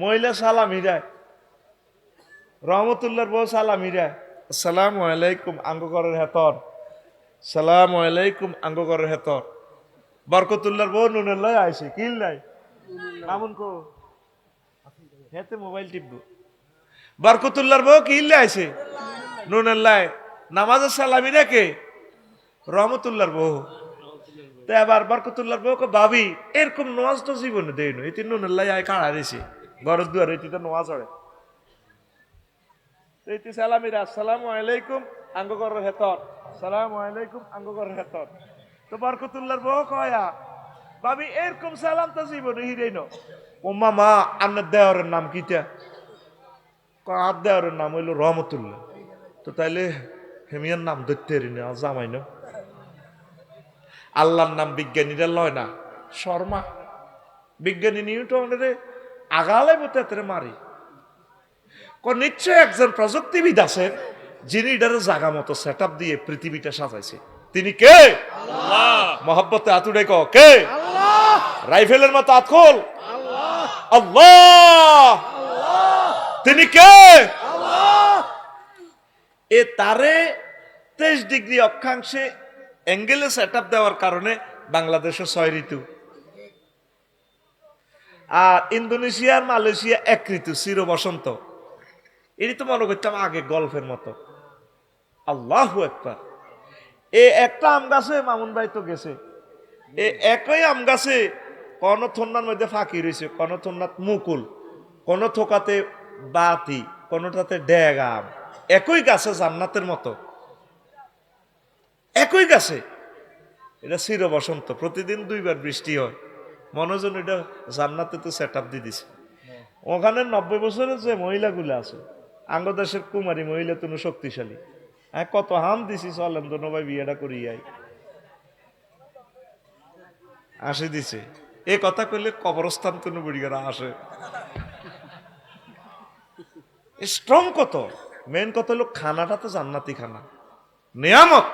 মহিলা সালামি দেয়, রহমতুল্লাহর বউ সালামি দেয়, আসসালামু আলাইকুম আঙ্গ ঘরের হেতর, সালামু আলাইকুম আঙ্গ ঘরের হেতর। বরকতুল্লাহর বউ নুনের লাই আইসে কিল নাই মামুন কো হেতে মোবাইল টিপবো। বরকতুল্লাহর বউ কিল আইসে নুনের লাই, নামাজের সালামি রেখে রহমতুল্লাহর বউ। তো এবার বরকতুল্লাহর বউ ভাবি এরকম নোয়াজ তো জীবনে দেয় না, এটি নুনের লাই আয় কাড়া দিছে ঘরের দুয়ারে, এটি তো নোয়াজ হয়। এইটি সালামিরা আসসালামু আলাইকুম আঙ্গ ঘরের হেতর, সালামু আলাইকুম আঙ্গ ঘরের হেতর। তো বরকতুল্লাহর বউ কয়া ভাবি এরকম সালাম তো জীবনে হিরেই ন। ও মামা আপনার দেওয়ারের নাম কিটা? আর দেওয়ারের নাম হইল রহমতুল্লাহ। তো তাইলে হেমিয়ার নাম ধরতে না জামাই না, আল্লাহর নাম বিজ্ঞানীরা লয় না শর্মা। বিজ্ঞানী নিউটনের আগালে বোতে মারি নিশ্চয় একজন প্রযুক্তিবিদ আছেন যিনি এটার জাগা মতো সেট আপ দিয়ে পৃথিবীটা সাজাইছে। তিনি কে? মহব্বতে আতুড়ে কে? রাইফেলের মতো আতখোল আল্লাহ। তিনি কে? এ তারে 23 ডিগ্রি অক্ষাংশে অ্যাঙ্গেলে সেট আপ দেওয়ার কারণে বাংলাদেশে 6 ঋতু, আর ইন্দোনেশিয়ার মালয়েশিয়া 1 ঋতু চির বসন্ত। এটি তো মনে করতাম আগে গল্পের মতো। আল্লাহু আকবার। এ একটা আম গাছে মামুন ভাই তো গেছে, এ একই আম গাছে কোন থন্নার মধ্যে ফাঁকি রয়েছে, কোন থন্নাত মুকুল, কোন থোকাতে বাতি, কোনটাতে ড্যাগ আম। একই গাছে জান্নাতের মতো, একই গাছে। এটা চির বসন্ত, প্রতিদিন 2 বার বৃষ্টি হয়। মনোজন এটা জান্নাতে তো সেট আপ দিয়ে দিছে। ওখানে 90 বছরের যে মহিলাগুলো আছে, আঙ্গদেশের কুমারী মহিলা তুমি শক্তিশালী, কত হাম দিছি চলেন তো ভাই বিয়েটা করি আই আসে দিছে। এ কথা কইলে কবরস্থান তুমি বুড়িগারা আসে। স্ট্রং কত, মেন কত হলো খানাটা তো জান্নাতি খানা, নিয়ামত।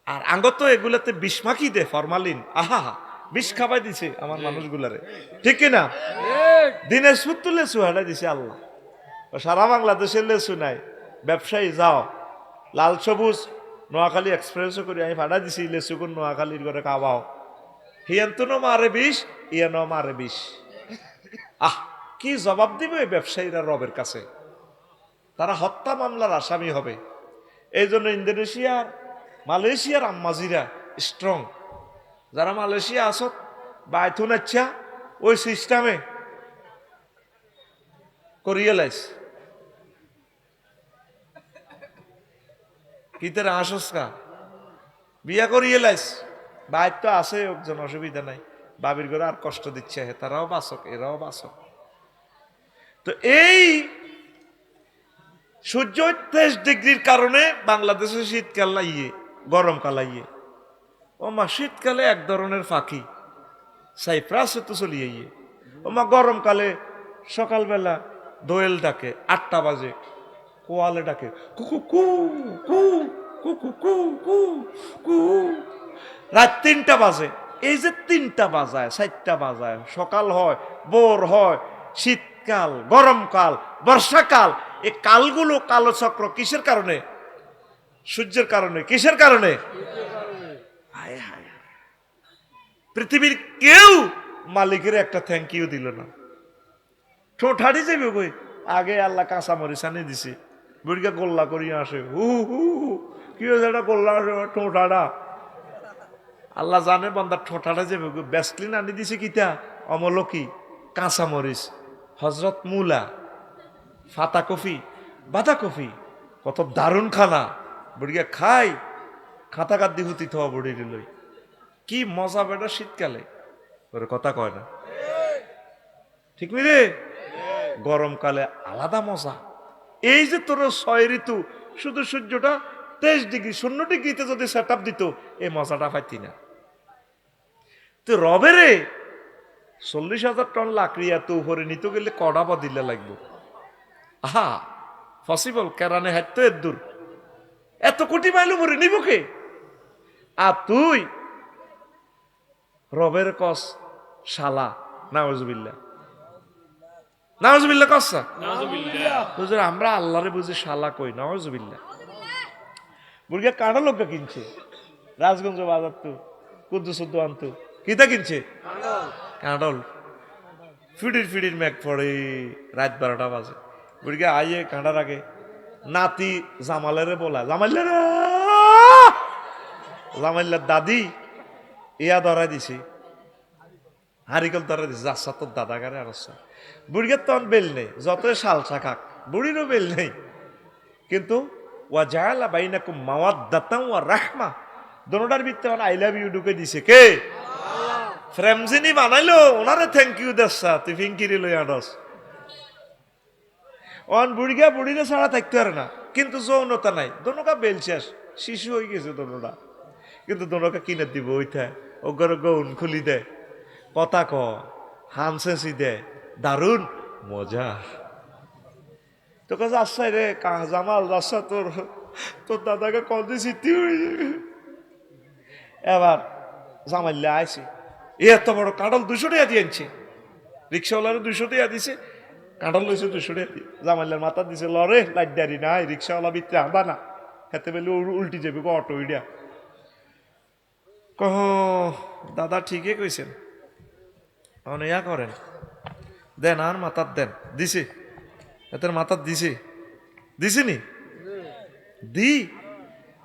আর আঙ্গ তো এগুলাতে বিষ মাখি দে, ফরমালিন, আহা বিষ খাবাই দিছে আমার মানুষগুলারে, ঠিক কিনা? দিনের সুত্তু লেসু হাঁটাই দিছে আল্লাহ। সারা বাংলাদেশের লেসু নাই, ব্যবসায়ী যাও লাল সবুজ নোয়াখালী এক্সপ্রেসও করি আমি ভাড়া দিছি লেসু কোন নোয়াখালীর করে খাওয়াও, হিয়ান তো মারে বিষ, ইয়ান মারে বিষ। আহ কি জবাব দিবে এই ব্যবসায়ীরা রবের কাছে? তারা হত্যা মামলার আসামি হবে। এই জন্য ইন্দোনেশিয়ার মালয়েশিয়ার আম্মাজিরা স্ট্রং। যারা মালয়েশিয়া আসত বাইথুন আচ্ছা ওই সিস্টেমে করিয়েলাইস কিতের আসসকা বিয়া করিয়েলাইস, বাইর তো আছে একজন, অসুবিধা নাই, বাবির ঘরে আর কষ্ট দিচ্ছে, তারাও বাসক এরাও বাসক। তো এই সূর্য 23 ডিগ্রির কারণে বাংলাদেশে শীতকাল লাইয়ে গরমকাল লাইয়ে। ও মা শীতকালে এক ধরনের ফাঁকি সাইপ্রাসে তো চলিয়ে ইয়ে। ও মা গরমকালে সকালবেলা দোয়েল ডাকে 8টা বাজে, কোয়ালে ডাকে কুকু কু কু কুকু কু কু কু, রাত 3টা বাজে। এই যে 3টা বাজায় 4টা বাজায়, সকাল হয় ভোর হয়, শীতকাল গরমকাল বর্ষাকাল, এই কালগুলো কালো চক্র কিসের কারণে? সূর্যের কারণে। কিসের কারণে? হায় হায়, পৃথিবীর কেউ মালিকের একটা থ্যাংক ইউ দিল না। ঠোঁটাড়ি যাবে কই, আগে আল্লাহ কাঁচা মরিচ আনি দিছে, বুড়িকে গোল্লা করিয়ে আসে, হু হু হু কি হয়েছে এটা গোল্লা আসে ঠোঁটাড়া। আল্লাহ জানে বন্দার ঠোঁটাটা যাবে, ব্যাসলিন আনি দিছে কিতা অমলকি কাঁচা মরিচ, হজরত মুলা, ফাতা কফি, বাঁধা কফি, কত দারুণ খানা। বুড়িকে খাই খাতা কাদ্দি হুতি থা বুড়ির লই, কি মজা বেটা শীতকালে, ওর কথা কয় না, ঠিক নি রে? গরমকালে আলাদা মজা। এই যে তোর 6 ঋতু, শুধু সূর্যটা 23 ডিগ্রি 0 ডিগ্রিতে যদি সেট আপ দিত এই মজাটা পাইতি না। তো রবেরে 40,000 টন লাকড়ি এত উপরে নিতে গেলে কড়া বা দিলে লাগবে। আহা পসিবল কেরানে হাঁটতো এর দূর, এত কোটি মাইল উপরে নিব কে? আর তুই রবের কস শালা নাউজুবিল্লাহ, নাউজুবিল্লাহ কসা হুজুর আমরা আল্লাহরে বুঝি শালা কই নাউজুবিল্লাহ বুড়িয়া কাঁটা লোক কিনছে রাজগঞ্জ বাজার তো কুদ্দুস আনতো কিতা কিনছে কাঁডল ফিডির ফিডির ম্যাক পড়ে রাত 12টা বাজে বুড়িয়া আইয়ে কাঁটার আগে নাতি জামালেরে বলা জামাইল্লার দাদি ইয়া ধরাই দিছি হারিকল ধরাই দিছি যাচ্ছা তোর দাদা গারে আর বুড়িয়ার তখন বেল নেই যতই শালসা খাক বুড়িরও বেল নেই কিন্তু ওয়া জাআলা বাইনাকুম মাওয়াদ্দাতান ওয়া রাহমা দোনোটার ভিতরে আই লাভ ইউ ঢুকে দিছে কে ফ্রেমজিনি বানাইলো ওনারে থ্যাংক ইউ দেশা তুই ফিঙ্কিরি লই আনস অন বুড়িয়া বুড়িরে ছাড়া থাকতে পারে না কিন্তু যৌনতা নাই দোনোকা বেল শেষ শিশু হয়ে গেছে দোনোটা কিন্তু দোনোকা কিনে দিব ওইটা ওগর গৌন খুলি দে কথা ক হামসেসি দে দারুণ মজা তোকে যাচ্ছা রে জামাল যাচ্ছা তোর তোর দাদাকে কল দিয়েছি এবার জামাইলে আইসি এত বড় কাঁঠাল 200 টাকা দিয়ে আনছে রিক্সাওয়ালারে 200 টাকা দিছে কাঁঠাল লইছে 200 টাকা দিয়ে জামাইলের মাথা দিছে লরে লাইট দাঁড়ি নাই রিক্সাওয়ালা ভিতরে আনবা না খেতে পেলে উল্টি যাবে অটো ইডিয়া কহ দাদা ঠিকই কইছেন অনেয়া করেন দেন আর মাথার দেন দিছে এতের মাথার দিছি নি দি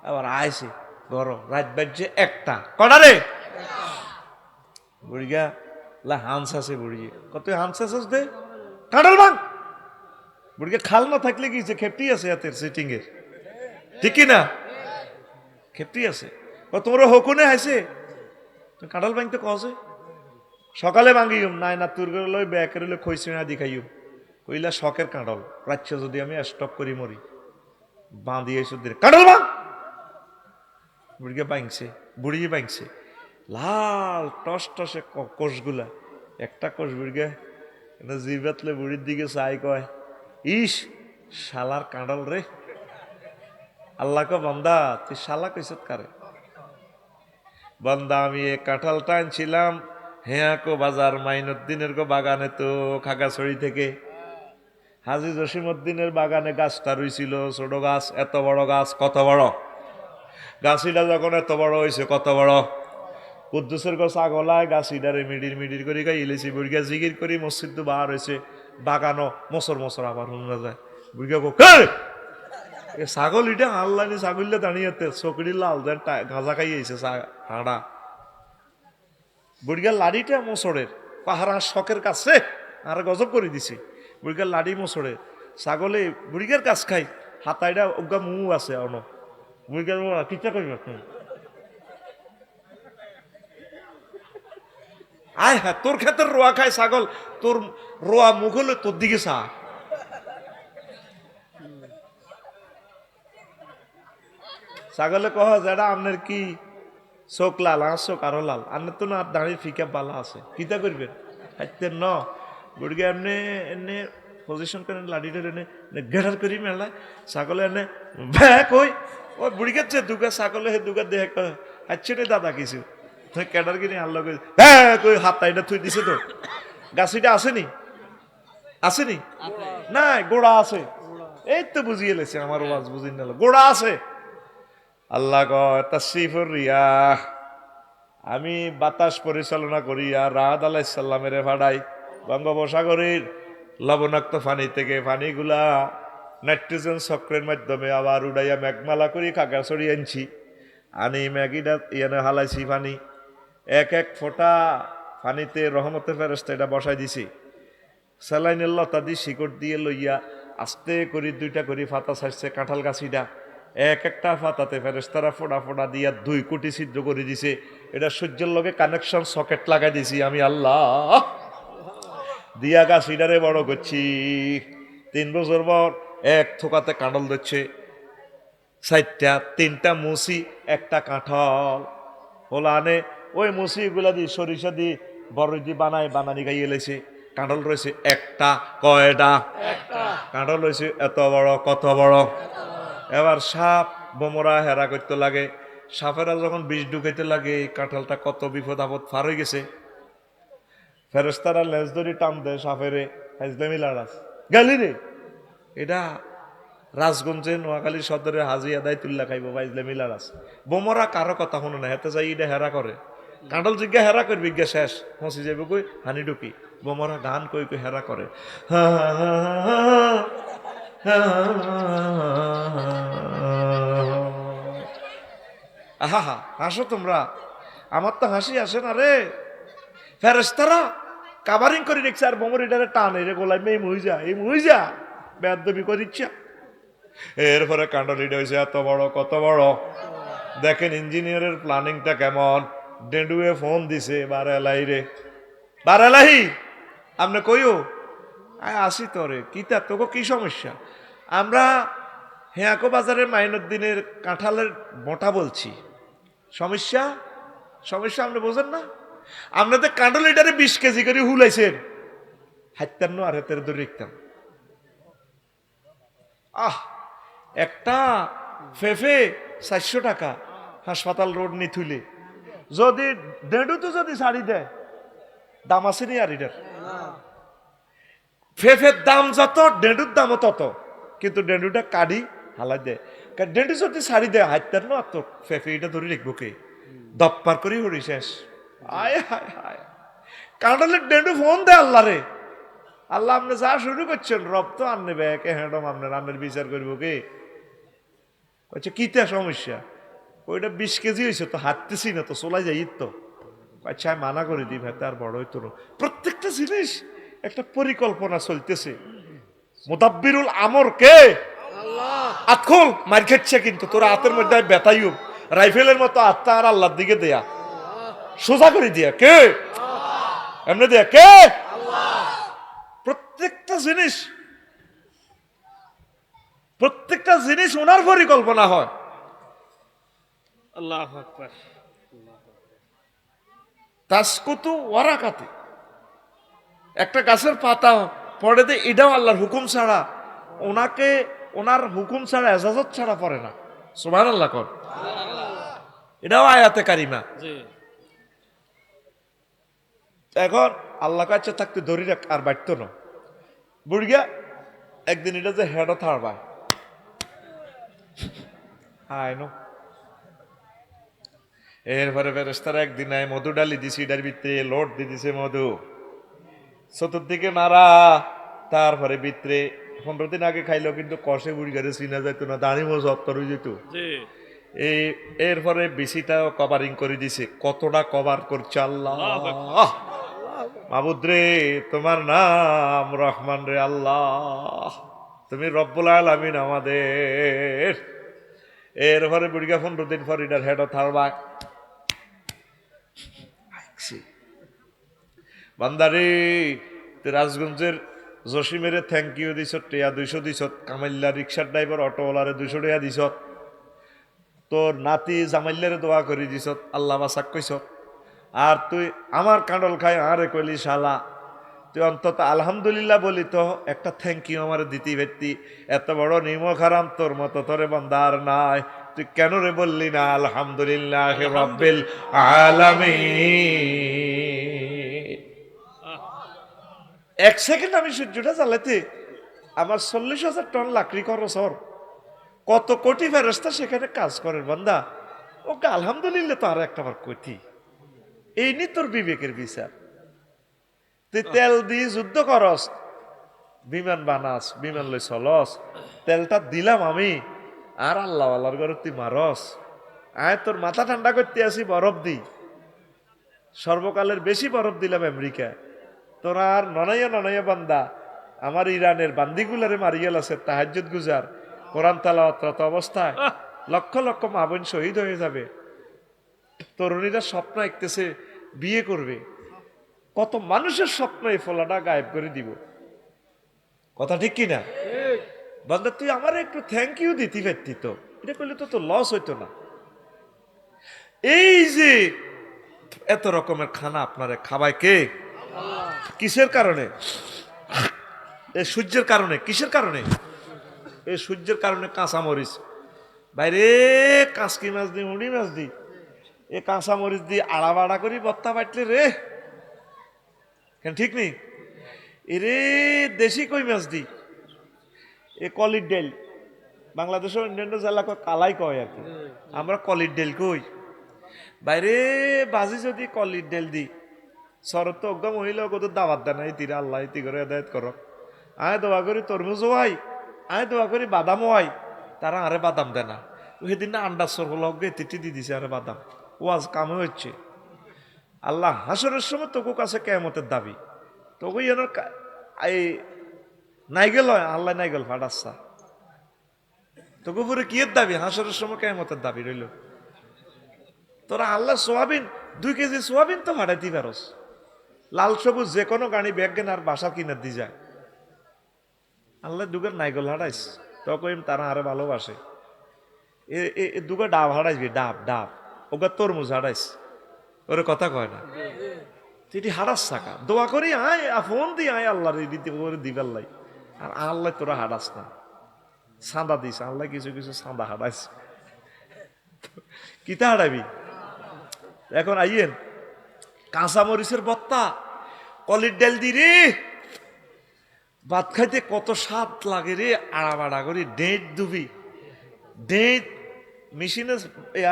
আবার আইসি গরম রাত বাজছে 1টা কটা রে বুড়িয়া লা হাঁস আছে বুড়িয়ে কত হাঁস আছে দে কাঁঠাল ভাঙ বুড়িয়া খাল না থাকলে কি খেপটি আছে হাতের সিটিং এর ঠিক না খেপটি আছে ও তোমরা হকুনে হাইছে কাঁঠাল ভাঙতে কছে সকালে ভাঙিম নাই না তোর লই ব্যাকের লই খইছে না দেখাইম কইলা শখের কাঁঠাল রাচ্ছে যদি আমি স্টপ করি মরি বাঁধিয়ে সুদের কাঁঠাল ভাঙ বুড়িয়া ভাঙছে বুড়িয়ে ভাঙছে লাল টস টসে কোষগুলা একটা কোষ বুড়িয়া জিবাতলে বুড়ির দিকে চাই কয় ইস শালার কাঁঠাল রে আল্লাহ কো বান্দা তুই শালা কইছত কারে বান্দা আমি এ কাঁঠালটা আনছিলাম হ্যাঁ কো বাজার মাইনুদ্দিনের কো বাগানে তো খাগাছড়ি থেকে হাজি জসিমউদ্দিনের বাগানে গাছটা রইছিল ছোট গাছ এত বড় গাছ কত বড় গাছিটা যখন এত বড় হয়েছে কত বড় কুদ্দুসের গো ছাগলায় গাছিটারে মিডির মিডির করে গাই ইলেছি বুড়িয়া জিগির করি মসজিদ তো বার হয়েছে বাগানো মসর মসর আবার শুনা যায় বুড়িয়া গো ছাগল ইটা আল্লানি ছাগলটা দাঁড়িয়েতে চকরি লাল দেন গাঁজা খাইয়েছে হাঁড়া বুড়িয়ার লাড়িটা মোসরের পাহাড়া শখের কাছে আর গজব করে দিছে বুড়িয়ার লাড়ি মোসরের ছাগলে বুড়িয়ার কাছ খাই হাতাইটা অজ্ঞা মু আছে অন বুড়িয়ার কিচ্ছা করি আয় হ্যাঁ তোর ক্ষেত্রে রোয়া খায় ছাগল তোর রোয়া মুখ হলে তোর দিকে চা ছাগলে কহ যেটা আপনার কি চোখ লাল আর চোখ আরো লাল আপনার তো না দাঁড়িয়ে ফিকা পালা আছে কিতা করবেন হাইতেন ন বুড়িকে এমনি এনে পজিশন করেন লাঠিটা এনে গেড়ার করি মেলায় ছাগলে এনে ভ্যাক ওই ওই বুড়িকে যে দুগা ছাগলে হে দুগা দেহে হাইছে রে দাদা কিছু তুই ক্যাডার কিনে আল্লাহ কই ভ্যাক ওই হাতটা এটা থুই দিছে তো গাছিটা আসেনি আসেনি না গোড়া আছে এই তো বুঝিয়ে লেছে আমার ওয়াজ বুঝিয়ে নিল গোড়া আছে আল্লাহ তাসরিফুর রিয়াহ আমি বাতাস পরিচালনা করি আর রাহাত আলাইসাল্লামের ভাড়াই বঙ্গোপসাগরের লবণাক্ত পানি থেকে পানিগুলা নাইট্রোজেন চক্রের মাধ্যমে আবার উড়াইয়া মেঘমালা করি খাগড়াছড়ি আনছি আনি ম্যাগিটা ইয়ানে হালাইছি পানি এক এক ফোঁটা পানিতে রহমতের ফেরেশতা এটা বসাই দিছি স্যালাইনের লতা দিয়ে শিকড় দিয়ে লইয়া আস্তে করি 2টা করে ফাতা ছাড়ছে কাঁঠাল গাছিটা এক একটা ফাতাতে ফেরেশতারা ফোড়া ফোড়া দিয়া 2 কোটি ছিদ্র করে দিছে এটা সূর্যের লগে কানেকশন সকেট লাগাই দিছি আমি আল্লাহ দিয়া গাছিটারে বড় করছি 3 বছর পর এক থোকাতে কাঁঠাল দিচ্ছে 4টা 3টা মুসি একটা কাঁঠাল ওলানে ওই মুসিগুলা দিয়ে সরিষা দিয়ে বড় দিয়ে বানানি গাইয়ে লেছে কাঁঠাল রয়েছে একটা কয়টা কাঁঠাল রয়েছে এত বড় কত বড় এবার সাপ বোমরা হেরা করতে লাগে সাপেরা যখন বিষ ঢুকাইতে লাগে কাঁঠালটা কত বিপদ আপদ পার হয়ে গেছে ফেরেশতারা লেজ ধরে টান দেয় সাপেরে ফাইজলামি লাড়াস গেলি রে এটা রাজগঞ্জে নোয়াখালী সদরে হাজি আদায় তুল্লা খাইব ফাইজলামি লাড়াস বোমরা কারো কথা শুনো না হেতে যাই এটা হেরা করে কাঁডল জিজ্ঞা হেরা করবি গিয়া শেষ ফসি যাইব কই হানি ডুকি বোমরা গান কই কই হেরা করে আহা হা হাসো তোমরা আমার তো হাসি আসে না রে ফেরেশতারা কাভারিং করে রেখছে আর বোমর এটারে টানে রে গোলাই এই মুই যা বেয়াদবি করিচ্ছা এরপরে কাণ্ডল এটা হয়েছে এত বড় কত বড় দেখেন ইঞ্জিনিয়ারের প্ল্যানিংটা কেমন ডেন্ডুয়ে ফোন দিছে বারেলাই রে বারেলাই আপনি কইও আসি তোরে কিতা তোকে কি সমস্যা আমরা হেয়াকো বাজারের মাইনুদ্দিনের কাঁঠালের মোটা বলছি সমস্যা সমস্যা আপনি বোঝেন না আপনাদের কাঁঠাল লিটারে 20 কেজি করে হুলাইছেন হাত্তান্ন আর হাতের ধরে রেখতাম একটা ফেফে 400 টাকা হাসপাতাল রোড নি থুলে যদি ডেডু তো যদি শাড়ি দেয় দাম আছে নি আর এটার ফেফের দাম যত ডেডুর দামও তত কিন্তু ডেডুটা কাড়ি হালাই দেয় ডেডু যদি শাড়ি দেয় হাইতার না তো ফেফে এটা ধরে রাখবো কে দপ্পার করেই হরি শেষ আয় হায় হায় কাঁঠালের ডেডু ফোন দেয় আল্লাহ রে আল্লাহ আপনি যা শুরু করছেন রব তো আনবে ব্যাকে হ্যাডম আপনার রান্নার বিচার করবো কে আচ্ছা কিতা সমস্যা ওইটা 20 কেজি হয়েছে তো হাঁটতেছি না তো চলাই যাই তো আচ্ছা আমি মানা করে দিই ভাই তার বড় হইতো না প্রত্যেকটা জিনিস একটা পরিকল্পনা চলতেছে মুদাব্বিরুল আমর কে আতখুল মার খাচ্ছে কিন্তু তোর হাতের মধ্যে বেতাইও রাইফেলের মতো আত্মা আর আল্লাহর দিকে দেয়া সোজা করে দিয়া কে এমনি দেয়া কে প্রত্যেকটা জিনিস ওনার পরিকল্পনা হয় আল্লাহু আকবার তাসকুতু ওয়ারাকাতে একটা গাছের পাতা পড়ে দে এটাও আল্লাহর হুকুম ছাড়া ওনাকে ওনার হুকুম ছাড়া এজাজত ছাড়া পড়ে না সুবহানাল্লাহ কর এটাও আয়াতে কারিমা জি এখন আল্লাহ কাছে থাকতে ধরি রাখ আর বাড়ত না বুড়িয়া একদিন এটা যে হেড থাড়বা আয় নো এরপরে ফেরেশতারা একদিন আয় মধু ডালি দিছি এটার ভিতরে লোড দিয়ে দিছে মধু চতুর্দিকে মারা তারপরে ভিতরে 15 দিন আগে খাইলো কিন্তু কষে বুড়ি গাড়ি চিনা যেত না দাঁড়ি মজ অত্তর হয়ে যেত এই এরপরে বিসিটাও কভারিং করে দিছে কতটা কভার করছে আল্লাহ মাবুদ রে তোমার নাম রহমান রে আল্লাহ তুমি রব্বুল আলামিন আমাদের এরপরে বুড়িগা 15 দিন পর এটার হেড থারবা বান্দারে রাজগঞ্জের জসিমের থ্যাংক ইউ দিছ টিয়া 200 দিছ কামাইল্লা রিক্সার ড্রাইভার অটোওয়ালারে 200 টাকা দিছ তোর নাতি জামাইল্লারে দোয়া করে দিছ আল্লাহ বাসাক কইছ আর তুই আমার কাঁডল খাই আরে কইলি শালা তুই অন্তত আলহামদুলিল্লাহ বলি তো একটা থ্যাংক ইউ আমার দিতি ব্যক্তি এত বড় নিমক হারাম তোর মতো তোরে বান্দার নাই তুই কেন রে বললি না আলহামদুলিল্লাহ রাব্বিল আলামিন 1 সেকেন্ড আমি সূর্যটা জ্বালাতে আমার 40,000 টন লাকড়ি খরচ হর কত কোটি ফেরেশতা সেখানে কাজ করে বান্দা ওকে আলহামদুলিল্লাহ তো আর একটা বার কইতি এই নি তোর বিবেকের বিচার তুই তেল দিয়ে যুদ্ধ করস বিমান বানাস বিমান লই চলস তেলটা দিলাম আমি আর আল্লাহ আল্লাহর ঘরে তুই মারস আয় তোর মাথা ঠান্ডা করতে আসি বরফ দি সর্বকালের বেশি বরফ দিলাম আমেরিকা তোরা আর ননাইয়া বান্দা আমার ইরানের বান্দিগুলারে মারিয়াল আছে তাহাজ্জুদ গুজার কোরআন তেলাওয়াত অবস্থায় লক্ষ লক্ষ মা বোন শহীদ হয়ে যাবে তরুণীরা স্বপ্ন দেখতেছে বিয়ে করবে কত মানুষের স্বপ্ন এই ফলাটা গায়েব করে দিব কথা ঠিক কিনা বান্দা তুই আমার একটু থ্যাংক ইউ দিতে পারতি তো এটা করলে তো লস হইতো না এই যে এত রকমের খানা আপনারে খাবায় কে কিসের কারণে এই সূর্যের কারণে কিসের কারণে এই সূর্যের কারণে কাঁচা মরিচ বাইরে কাঁচকি মাছ দি মুড়ি মাছ দি এ কাঁচা মরিচ দিয়ে আড়া বাড়া করি বত্তা বাটলে রে কেন ঠিক নেই এরে দেশি কই মাছ দি এ কলির ডেল বাংলাদেশের অন্যান্য জেলা কালাই কয় আর কি, আমরা কলির ডেল কই। বাইরে বাজি যদি কলির ডেল দি শরৎ তো অজ্ঞা মহিলা কত দাবাত দেয় না, তীরা আল্লাহ ইতি করে আদায়ত করক। আয় দোয়া করি তরমুজ হওয়াই, আয় দোয়া করি বাদাম হওয়াই, তারা আরে বাদাম দেয় না। সেদিন না আন্ডার সর হল তিটি দিয়ে দিছে আরে বাদাম, ওয়াজ কামে হচ্ছে। আল্লাহ হাসরের সময় তোকে কাছে কেমতের দাবি, তোকে এই নাইগেল হয় আল্লাহ নাইগেল ফাটাচ্ছা, তোকে পুরো কিয়ের দাবি হাসরের সময় কেমতের দাবি রইল। তোরা আল্লাহ সোয়াবিন 2 কেজি সোয়াবিন তো ফাটাইতে পারস, লাল সবুজ যে কোনো গাড়ি ব্যাগেন আর বাসা কিনে দি যায়। আল্লাহ দুগের নাইগল হারাইস তখন তারা আরে ভালোবাসে। দুগা ডাব হারাইবি, ডাব ডাব ওগা তরমুজ হারাইস, ওরে কথা কয় না তুই হারাস থাকা দোয়া করি আয় ফোন দি আয় আল্লাহ দিতে দিবার লাই। আর আল্লাহ তোরা হারাস না, সাঁদা দিস আল্লাহ কিছু কিছু সাঁদা হারাইস, কিতা হারাবি। এখন আইয়েন কাঁচা মরিচের বত্তা কলির ডাল দি রে, ভাত খাইতে কত স্বাদ লাগে রে, আড়া করি ডেট দুবি ডেট মেশিনে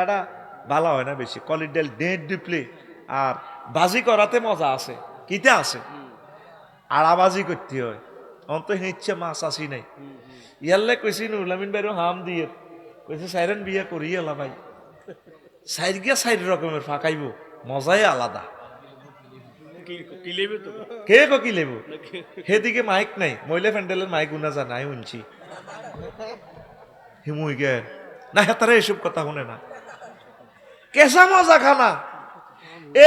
আড়া ভালো হয় না বেশি, কলির ডাল ডেট ডিপলে আর বাজি করাতে মজা আছে, কিতা আছে আড়াবাজি করতে হয়। অন্ত ইচ্ছে মাছ আসি নাই ইয়াল্লে কইছি নুরলামিন বাইরে হাম দিয়ে কইছে সাইরেন বিয়ে করি এলা ভাই, সাইড গিয়া সাইড রকমের ফাঁকাইব মজাই আলাদা। কে কি লেবু সেদিকে মাইক নাই, মহিলা ফ্যান্ডেলের মাইক উনা জানাই শুনছি হিমুই গে না, হেতারা এসব কথা শুনে না। কেসা মজা খানা,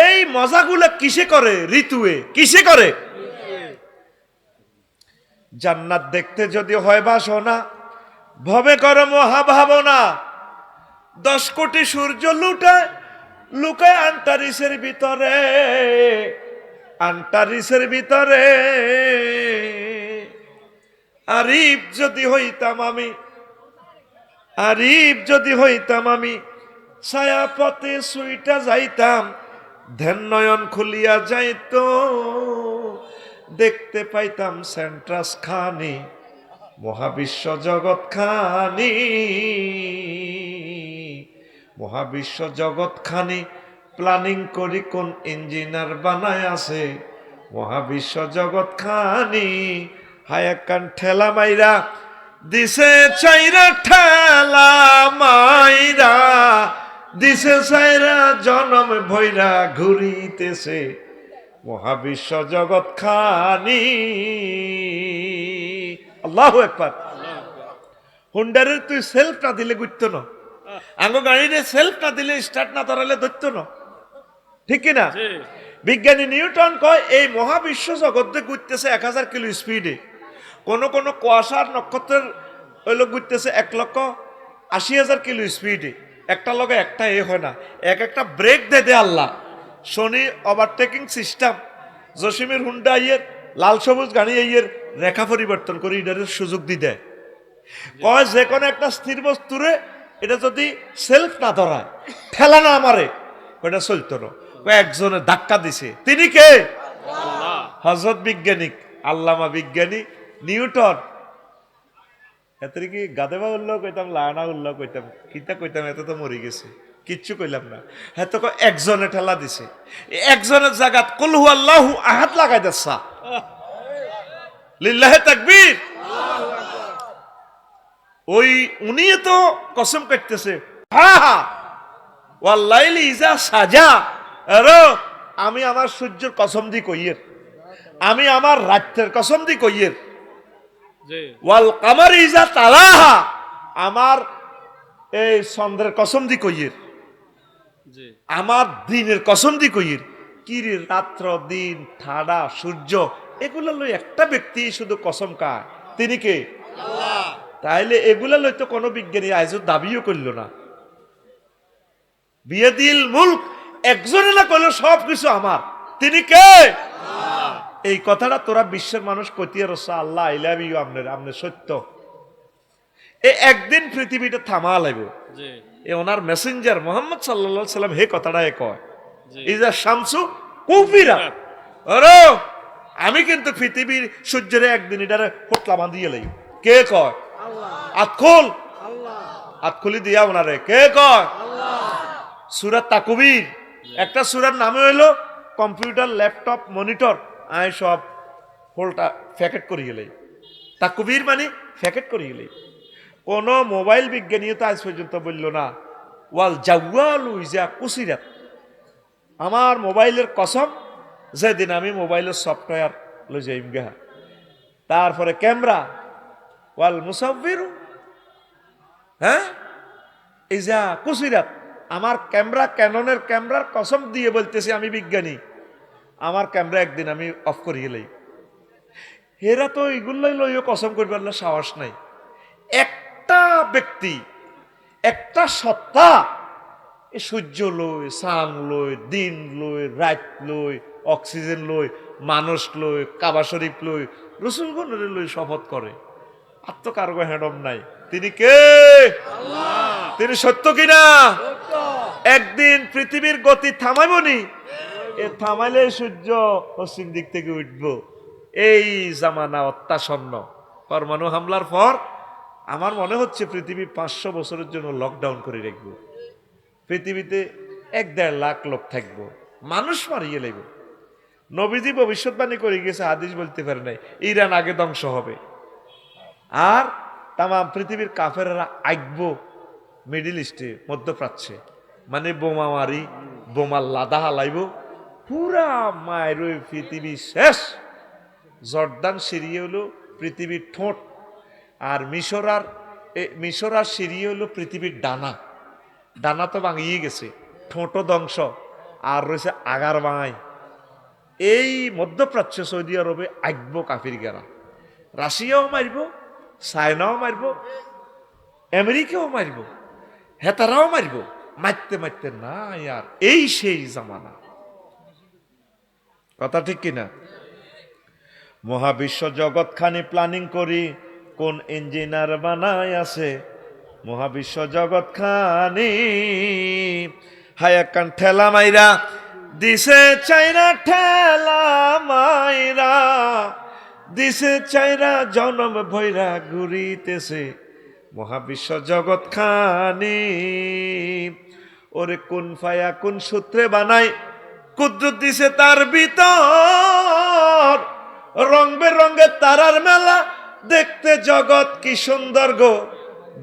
এই মজাগুলো কিসে করে ঋতুয়ে, কিসে করে। জান্নাত দেখতে যদি হয় বাসনা, ভবে কর মহাভাবনা, 10 কোটি সূর্য লুটায় লুকায় আন্টারিসের ভিতরে, আন্টারিসের ভিতরে। আরিফ যদি হইতাম আমি, আরিফ যদি হইতাম আমি, ছায়া পথে সুইটা যাইতাম, ধ্যান নয়ন খুলিয়া যাইতো, দেখতে পাইতাম সেন্ট্রাস খানি, মহাবিশ্ব জগৎ খানি, মহাবিশ্ব জগৎ খানি প্ল্যানিং করি কোন ইঞ্জিনিয়ার বানায় আছে, মহাবিশ্ব জগৎ খানি হায়াকান ঠেলা মাইরা দিছে চাইরা, ঠেলা মাইরা দিছে চাইরা, জনম ভৈরা ঘুরিতেছে, মহাবিশ্ব জগৎ খানি। আল্লাহু আকবার। হুন্ডারের তুই সেলফ না দিলে গুজতো না, আঙ্গ গাড়িতে সেলফ না দিলে স্টার্ট না ধরালে ধরতো না, ঠিক কিনা। বিজ্ঞানী নিউটন কয় এই মহাবিশ্ব জগতে ঘুরতেছে 1000 কিলো স্পিডে, কোন কোন কুয়াশার নক্ষত্রের হইল ঘুরতেছে 1,80,000 কিলো স্পিডে, একটা লগে একটা এ হয় না, এক একটা ব্রেক দে আল্লাহ। শনি ওভারটেকিং সিস্টেম, জসিমের হুন্ডা আইয়ের লাল সবুজ গাড়ি আইয়ের রেখা পরিবর্তন করে ইডারের সুযোগ দি দেয়, কয় যে কোনো একটা স্থির বস্তুরে এটা যদি সেলফ না ধরায়, ঠেলা না মারে, ওটা চলতো না। একজনের ধাক্কা দিছে, তিনি কে? হযরত বিজ্ঞানিক আল্লামা বিজ্ঞানী নিউটন। এত কি গাদেবা উল্লাহ কইতাম, লানা উল্লাহ কইতাম, কিতা কইতাম, এত তো মরি গেছে, কিচ্ছু কইলাম না। হ্যাঁ তো একজনে ঠেলা দিছে, একজনের জায়গাত কুল হু আল্লাহু আহাদ লাগাই দিছা, লিল্লাহে তাকবীর। ওই উনি তো কসম কাটতেছে, হা ওয়াল্লাইলি ইজা সাজা, আরে আমি আমার সূর্যের কসম দি কইয়ের, আমি আমার রাতের কসম দি কইয়ের, ওয়াল কামার ইজা তালাহা, আমার এই চন্দ্রের কসম দি কইয়ের, আমার দিনের কসম দি কইয়ের। কি রে রাত্র দিন ঠাডা সূর্য এগুলো লই একটা ব্যক্তি শুধু কসম খায়, তিনি কে? আল্লাহ। তাইলে এগুলা লই তো কোনো বিজ্ঞানী আজ দাবিও করল না। বিয়াদিল মুলক, একজনে না কইল সব কিছু আমার, তিনি কে? আল্লাহ। এই কথাটা তোরা বিশ্বের মানুষ কইতে রসা, আল্লাহ আই লাভ ইউ, আমনে সত্য। একদিন পৃথিবীটা থামা লাগবে, ওনার মেসেঞ্জার মোহাম্মদ সাল্লাল্লাহু আলাইহি সাল্লাম হে কথাটা কয়, ইজা শামসু কুফিরা, আরে আমি কিন্তু পৃথিবীর সূর্যের একদিন এটারে হোটলা বাঁধিয়ে লাই। কে কয়? আতখোল, আতখুলি দিয়া ওনারে কে কয়? সূরা তাকবীর, একটা সূরার নামে হইলো কম্পিউটার, ল্যাপটপ, মনিটর, আয় সব হোলটা প্যাকেট করে গেলে। তাকবীর মানে প্যাকেট করে গেলে। কোন মোবাইল বিজ্ঞানীও তো আজ পর্যন্ত বলল না ওয়াল জাওয়ালু ইজা কুসিরাত, আমার মোবাইলের কসম যেদিন আমি মোবাইলের সফটওয়্যার লই যাইম গা। তারপরে ক্যামেরা ওয়াল মুসাফিরু, হ্যাঁ ইজা কুসিরাত, আমার ক্যামেরা, ক্যাননের ক্যামেরার কসম দিয়ে বলতেছি আমি বিজ্ঞানী, আমার ক্যামেরা একদিন আমি অফ করে গেলেই। এরা তো এগুলাই লইও কসম করবার সাহস নাই। একটা ব্যক্তি, একটা সত্তা, এ সূর্য লই, চাঁদ লই, দিন লই, রাত লই, অক্সিজেন লই, মানুষ লই, কাবা শরীফ লই, রসুলগণের লই শপথ করে। আর তো কারো হ্যাডম নাই। তিনি কে? তিনি সত্য কিনা? একদিন পৃথিবীর গতি থামাইবনি, এ থামাইলে সূর্য পশ্চিম দিক থেকে উঠবো। এই জামানা অত্যাসন্ন। পরমাণু হামলার পর আমার মনে হচ্ছে পৃথিবী 500 বছরের জন্য লকডাউন করে রাখবো। পৃথিবীতে 1-1.5 লাখ লোক থাকবো, মানুষ মারিয়ে লাগবে। নবীজি ভবিষ্যৎবাণী করে গেছে, হাদিস বলতে পারে নাই, ইরান আগে ধ্বংস হবে। আর তাম পৃথিবীর কাফেররা আইকবো মিডিল ইস্টে, মধ্যপ্রাচ্যে, মানে বোমা মারি, বোমার লাদা হালাইব, পুরা মায়ের পৃথিবী শেষ। জর্দান সিরিয়া হলো পৃথিবীর ঠোঁট, আর মিশর আর সিরিয়া হলো পৃথিবীর ডানা। ডানা তো ভাঙিয়ে গেছে, ঠোঁটও ধ্বংস, আর রয়েছে আগার ভাঙাই। এই মধ্যপ্রাচ্য সৌদি আরবে আইকবো কাফির গেরা, রাশিয়াও মারব, চায়নাও মারব, আমেরিকাও মারব, হেতারাও মারব, মারতে মারতে না আর এই সেই জামানা। কথা ঠিক কিনা? মহাবিশ্ব জগৎ খানি প্ল্যানিং করি, কোন ইঞ্জিনিয়ার বানায় আছে মহাবিশ্ব জগৎ খানি। হায়াকান ঠেলা মাইরা দিছে চাইরা, ঠেলা মাইরা দিছে চাইরা, জনম ভৈরা ঘুরিতেছে মহাবিশ্ব জগৎ খানি। ওরে কোন ফায়া কোন সূত্রে বানাই, কুদরত দিছে তার ভিতর, রং বেরঙের তারার মেলা, দেখতে জগৎ কি সুন্দর গো,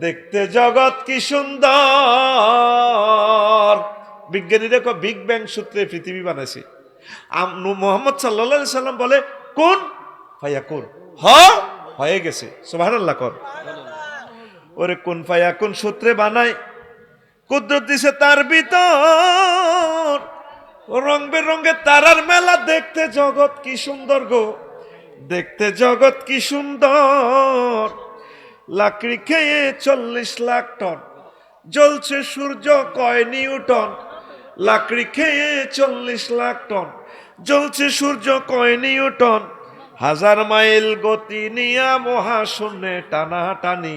দেখতে জগৎ কি সুন্দর। বিজ্ঞানীরা বিগ ব্যাং সূত্রে পৃথিবী বানাইছে। মুহাম্মদ সাল্লাল্লাহু আলাইহি সাল্লাম বলে কোন ফায়াকুন, হয়ে গেছে। সুবহানাল্লাহ কর। ওরে কোন ফায়াকুন সূত্রে বানায়, কুদরত দিছে তার ভিতর, রং বেরঙের তারার মেলা, দেখতে জগৎ কি সুন্দর গো, দেখতে জগৎ কি সুন্দর। লাকড়ি খেয়ে 40 লাখ টন, জ্বলছে সূর্য কয় নিউটন। লাকড়ি খেয়ে 40 লাখ টন, জ্বলছে সূর্য কয় নিউটন। 1000 মাইল গতি নিয়া মহাশূন্যে টানাটানি,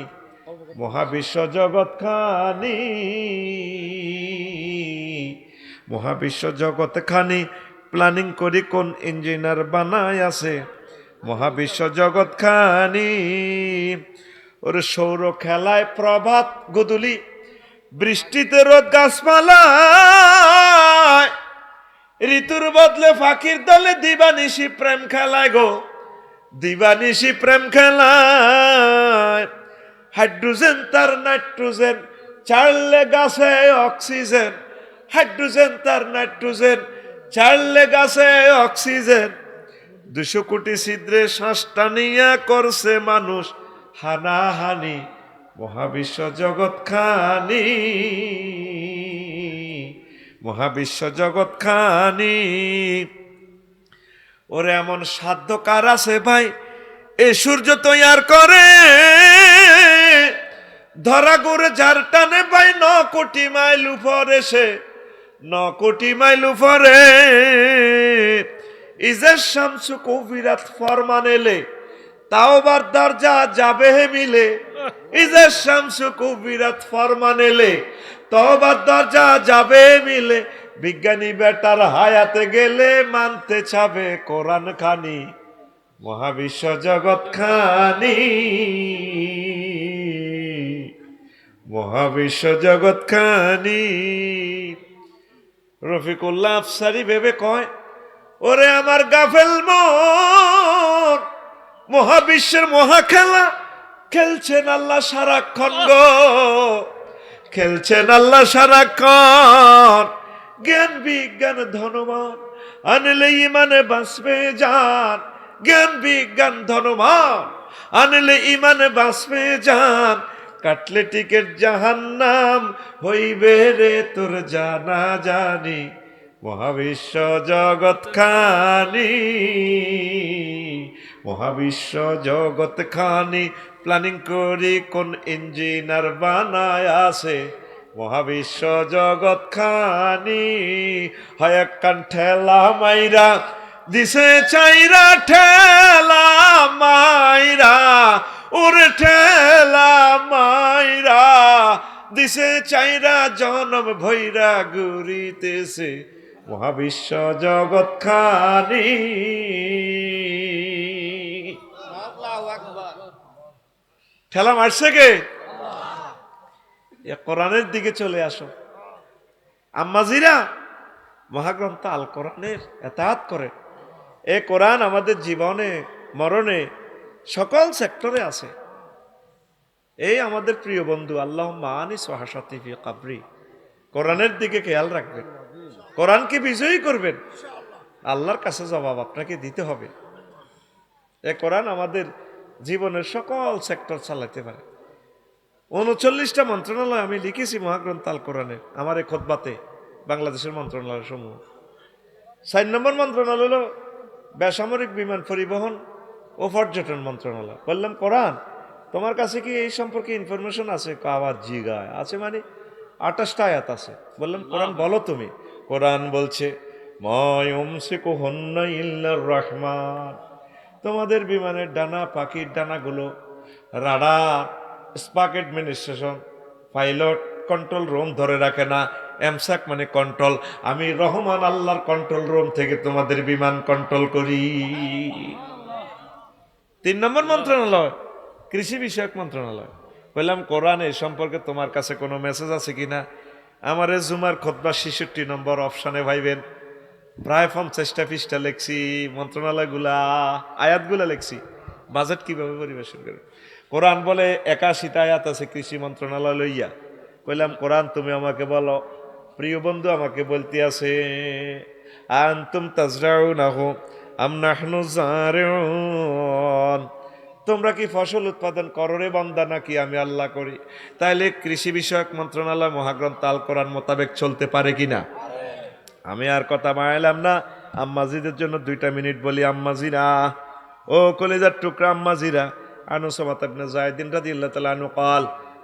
মহাবিশ্ব জগৎ খানি। মহাবিশ্ব জগৎ খানি প্ল্যানিং করি, কোন ইঞ্জিনিয়ার বানায় আছে মহাবিশ্ব জগৎ খানি। ওর সৌর খেলায় প্রভাত গোধূলি, বৃষ্টিতে রোদ গাছপালা, ঋতুর বদলে ফাঁকির দলে দিবানিশি প্রেম খেলায় গো, দিবানিশি প্রেম খেলায়। হাইড্রোজেন তার নাইট্রোজেন, ছাড়লে গাছে অক্সিজেন। হাইড্রোজেন তার নাইট্রোজেন, ছাড়লে গাছে অক্সিজেন। 200 কোটি ছিদ্রে শ্বাস টানিয়া করছে মানুষ হানাহানি, মহাবিশ্ব জগৎ খানি, মহাবিশ্ব জগৎ খানি। ওরে এমন সাধ্য কার আছে ভাই, এ সূর্য তৈয়ার করে, ধরা গোরে যার টানে ভাই 9 কোটি মাইল উপরে, সে 9 কোটি মাইল উপরে। ইজের শামসু কবিরাত ফরমান এলে, তাওবার দরজা যাবে মিলে। ইজের শামসু কবিরাত ফরমান এলে, তাওবার দরজা যাবে মিলে। বিজ্ঞানী বেটার হায়াতে গেলে মানতে চাবে কোরআন খানি, মহাবিশ্ব জগৎ খানি, মহাবিশ্ব জগৎ খানি। রফিকুল্লাহ আফসারি ভেবে কয়, ওরে আমার গাফেল মন, মহাবিশ্বের মহাখেলা খেলছেন আল্লাহ সারাক্ষণ গো, খেলছেন আল্লাহ সারাক্ষণ। জ্ঞান বিজ্ঞান ধনবান আনলে ইমানে বাঁচবে জান, জ্ঞান বিজ্ঞান ধনবান আনলে ইমানে বাঁচবে জান। কাটলে টিকেট জাহান্নাম হইবে রে তোর জানা জানি। মহাবিশ্ব জগৎ খানি, মহাবিশ্ব জগৎ খানি। প্ল্যানিং করি কোন ইঞ্জিনার বানায় আছে। মহাবিশ্ব জগৎ খানি, হয় কান ঠেলা মাইরা দিছে চাইরা, ঠেলা মাইরা ওরে ঠেলা মাইরা দিছে চাইরা, জনম ভৈরা ঘুরিতেছে। মহাবিশ্ব জগৎ খানি। ঠেলা মারছে কে? কোরআনের দিকে চলে আসো। আম্মাজিরা মহাগ্রন্থ আল কোরআনের এতাত করে। এ কোরআন আমাদের জীবনে মরণে সকল সেক্টরে আছে। এই আমাদের প্রিয় বন্ধু, আল্লাহ মানি সোহাসাতি ফি কাবরি। কোরআনের দিকে খেয়াল রাখবেন, কোরআনকে বিজয়ী করবেন। আল্লাহর কাছে জবাব আপনাকে দিতে হবে। এ কোরআন আমাদের জীবনের সকল সেক্টর চালাতে পারে। 39টা মন্ত্রণালয় আমি লিখেছি মহাগ্রন্থ আল কোরআনের আমার এই খুতবাতে, বাংলাদেশের মন্ত্রণালয় সমূহ। 4 নম্বর মন্ত্রণালয় হলো বেসামরিক বিমান পরিবহন ও পর্যটন মন্ত্রণালয়। বললাম কোরআন তোমার কাছে কি এই সম্পর্কে ইনফরমেশন আছে? আবার জিগায় আছে, মানে 28টা আয়াত আছে। বললাম কোরআন বলো তুমি। কোরআন বলছে মায়ুমসিকুহুন্না ইল্লার রহমান। তোমাদের বিমানের ডানা, পাখির ডানাগুলো রাডার, স্পাক অ্যাডমিনিস্ট্রেশন, পাইলট কন্ট্রোল রুম ধরে রাখে না। এমসাক মানে কন্ট্রোল। আমি রহমান আল্লাহর কন্ট্রোল রুম থেকে তোমাদের বিমান কন্ট্রোল করি। 3 নম্বর মন্ত্রণালয় কৃষি বিষয়ক মন্ত্রণালয়। বললাম কোরআন এই সম্পর্কে তোমার কাছে কোনো মেসেজ আছে কিনা? আমার জুমার খুতবা 66 নম্বর অপশনে ভাইবেন, প্রায় 50টা পৃষ্ঠা লেখছি, মন্ত্রণালয়গুলা আয়াতগুলা লেখছি, বাজেট কিভাবে পরিবেশন করে। কোরআন বলে 81টা আয়াত আছে কৃষি মন্ত্রণালয় লইয়া। কইলাম কোরআন তুমি আমাকে বলো। প্রিয় বন্ধু আমাকে বলতে আছে আনতুম তাজরাউনাহু আম নাহনু জারিউন। তোমরা কি ফসল উৎপাদন করো রে বান্দা, নাকি আমি আল্লাহ করি? তাইলে কৃষি বিষয়ক মন্ত্রণালয় মহাগ্রন্থ আল কোরআন মোতাবেক চলতে পারে কিনা? আমি আর কথা বাড়াইলাম না। আম্মাজিদের জন্য 2টা মিনিট বলি। আম্মাজিরা, ও কলিজার টুকরা আম্মাজিরা, আনু সামাত ইবনে যায়েদিন রাদিয়াল্লাহু তাআলা আনহু قال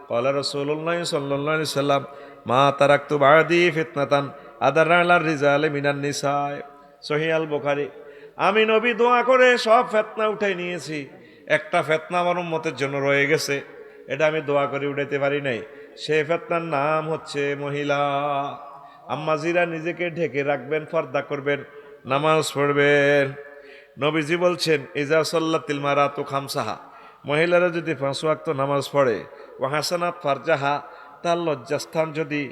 قال রাসূলুল্লাহ সাল্লাল্লাহু আলাইহি সাল্লাম মা তারাকতু বাদি ফিতনাতান আদাররা আলার রিজালি মিনান নিসা। সহিহ আল বুখারী। আমি নবী দোয়া করে সব ফিতনা উঠাই নিয়েছি, একটা ফিতনা আমার উম্মতের জন্য রয়ে গেছে, এটা আমি দোয়া করে উঠাইতে পারি নাই। সেই ফিতনার নাম হচ্ছে মহিলা। আম্মাজিরা নিজেকে ঢেকে রাখবেন, পর্দা করবেন, নামাজ পড়বেন। নবীজি বলছেন ইজা সাল্লাতিল মারাতু খামসাহা, মহিলারা যদি 5 ওয়াক্ত নামাজ পড়ে, ও হাসানাত ফারজাহা, তার লজ্জাস্থান যদি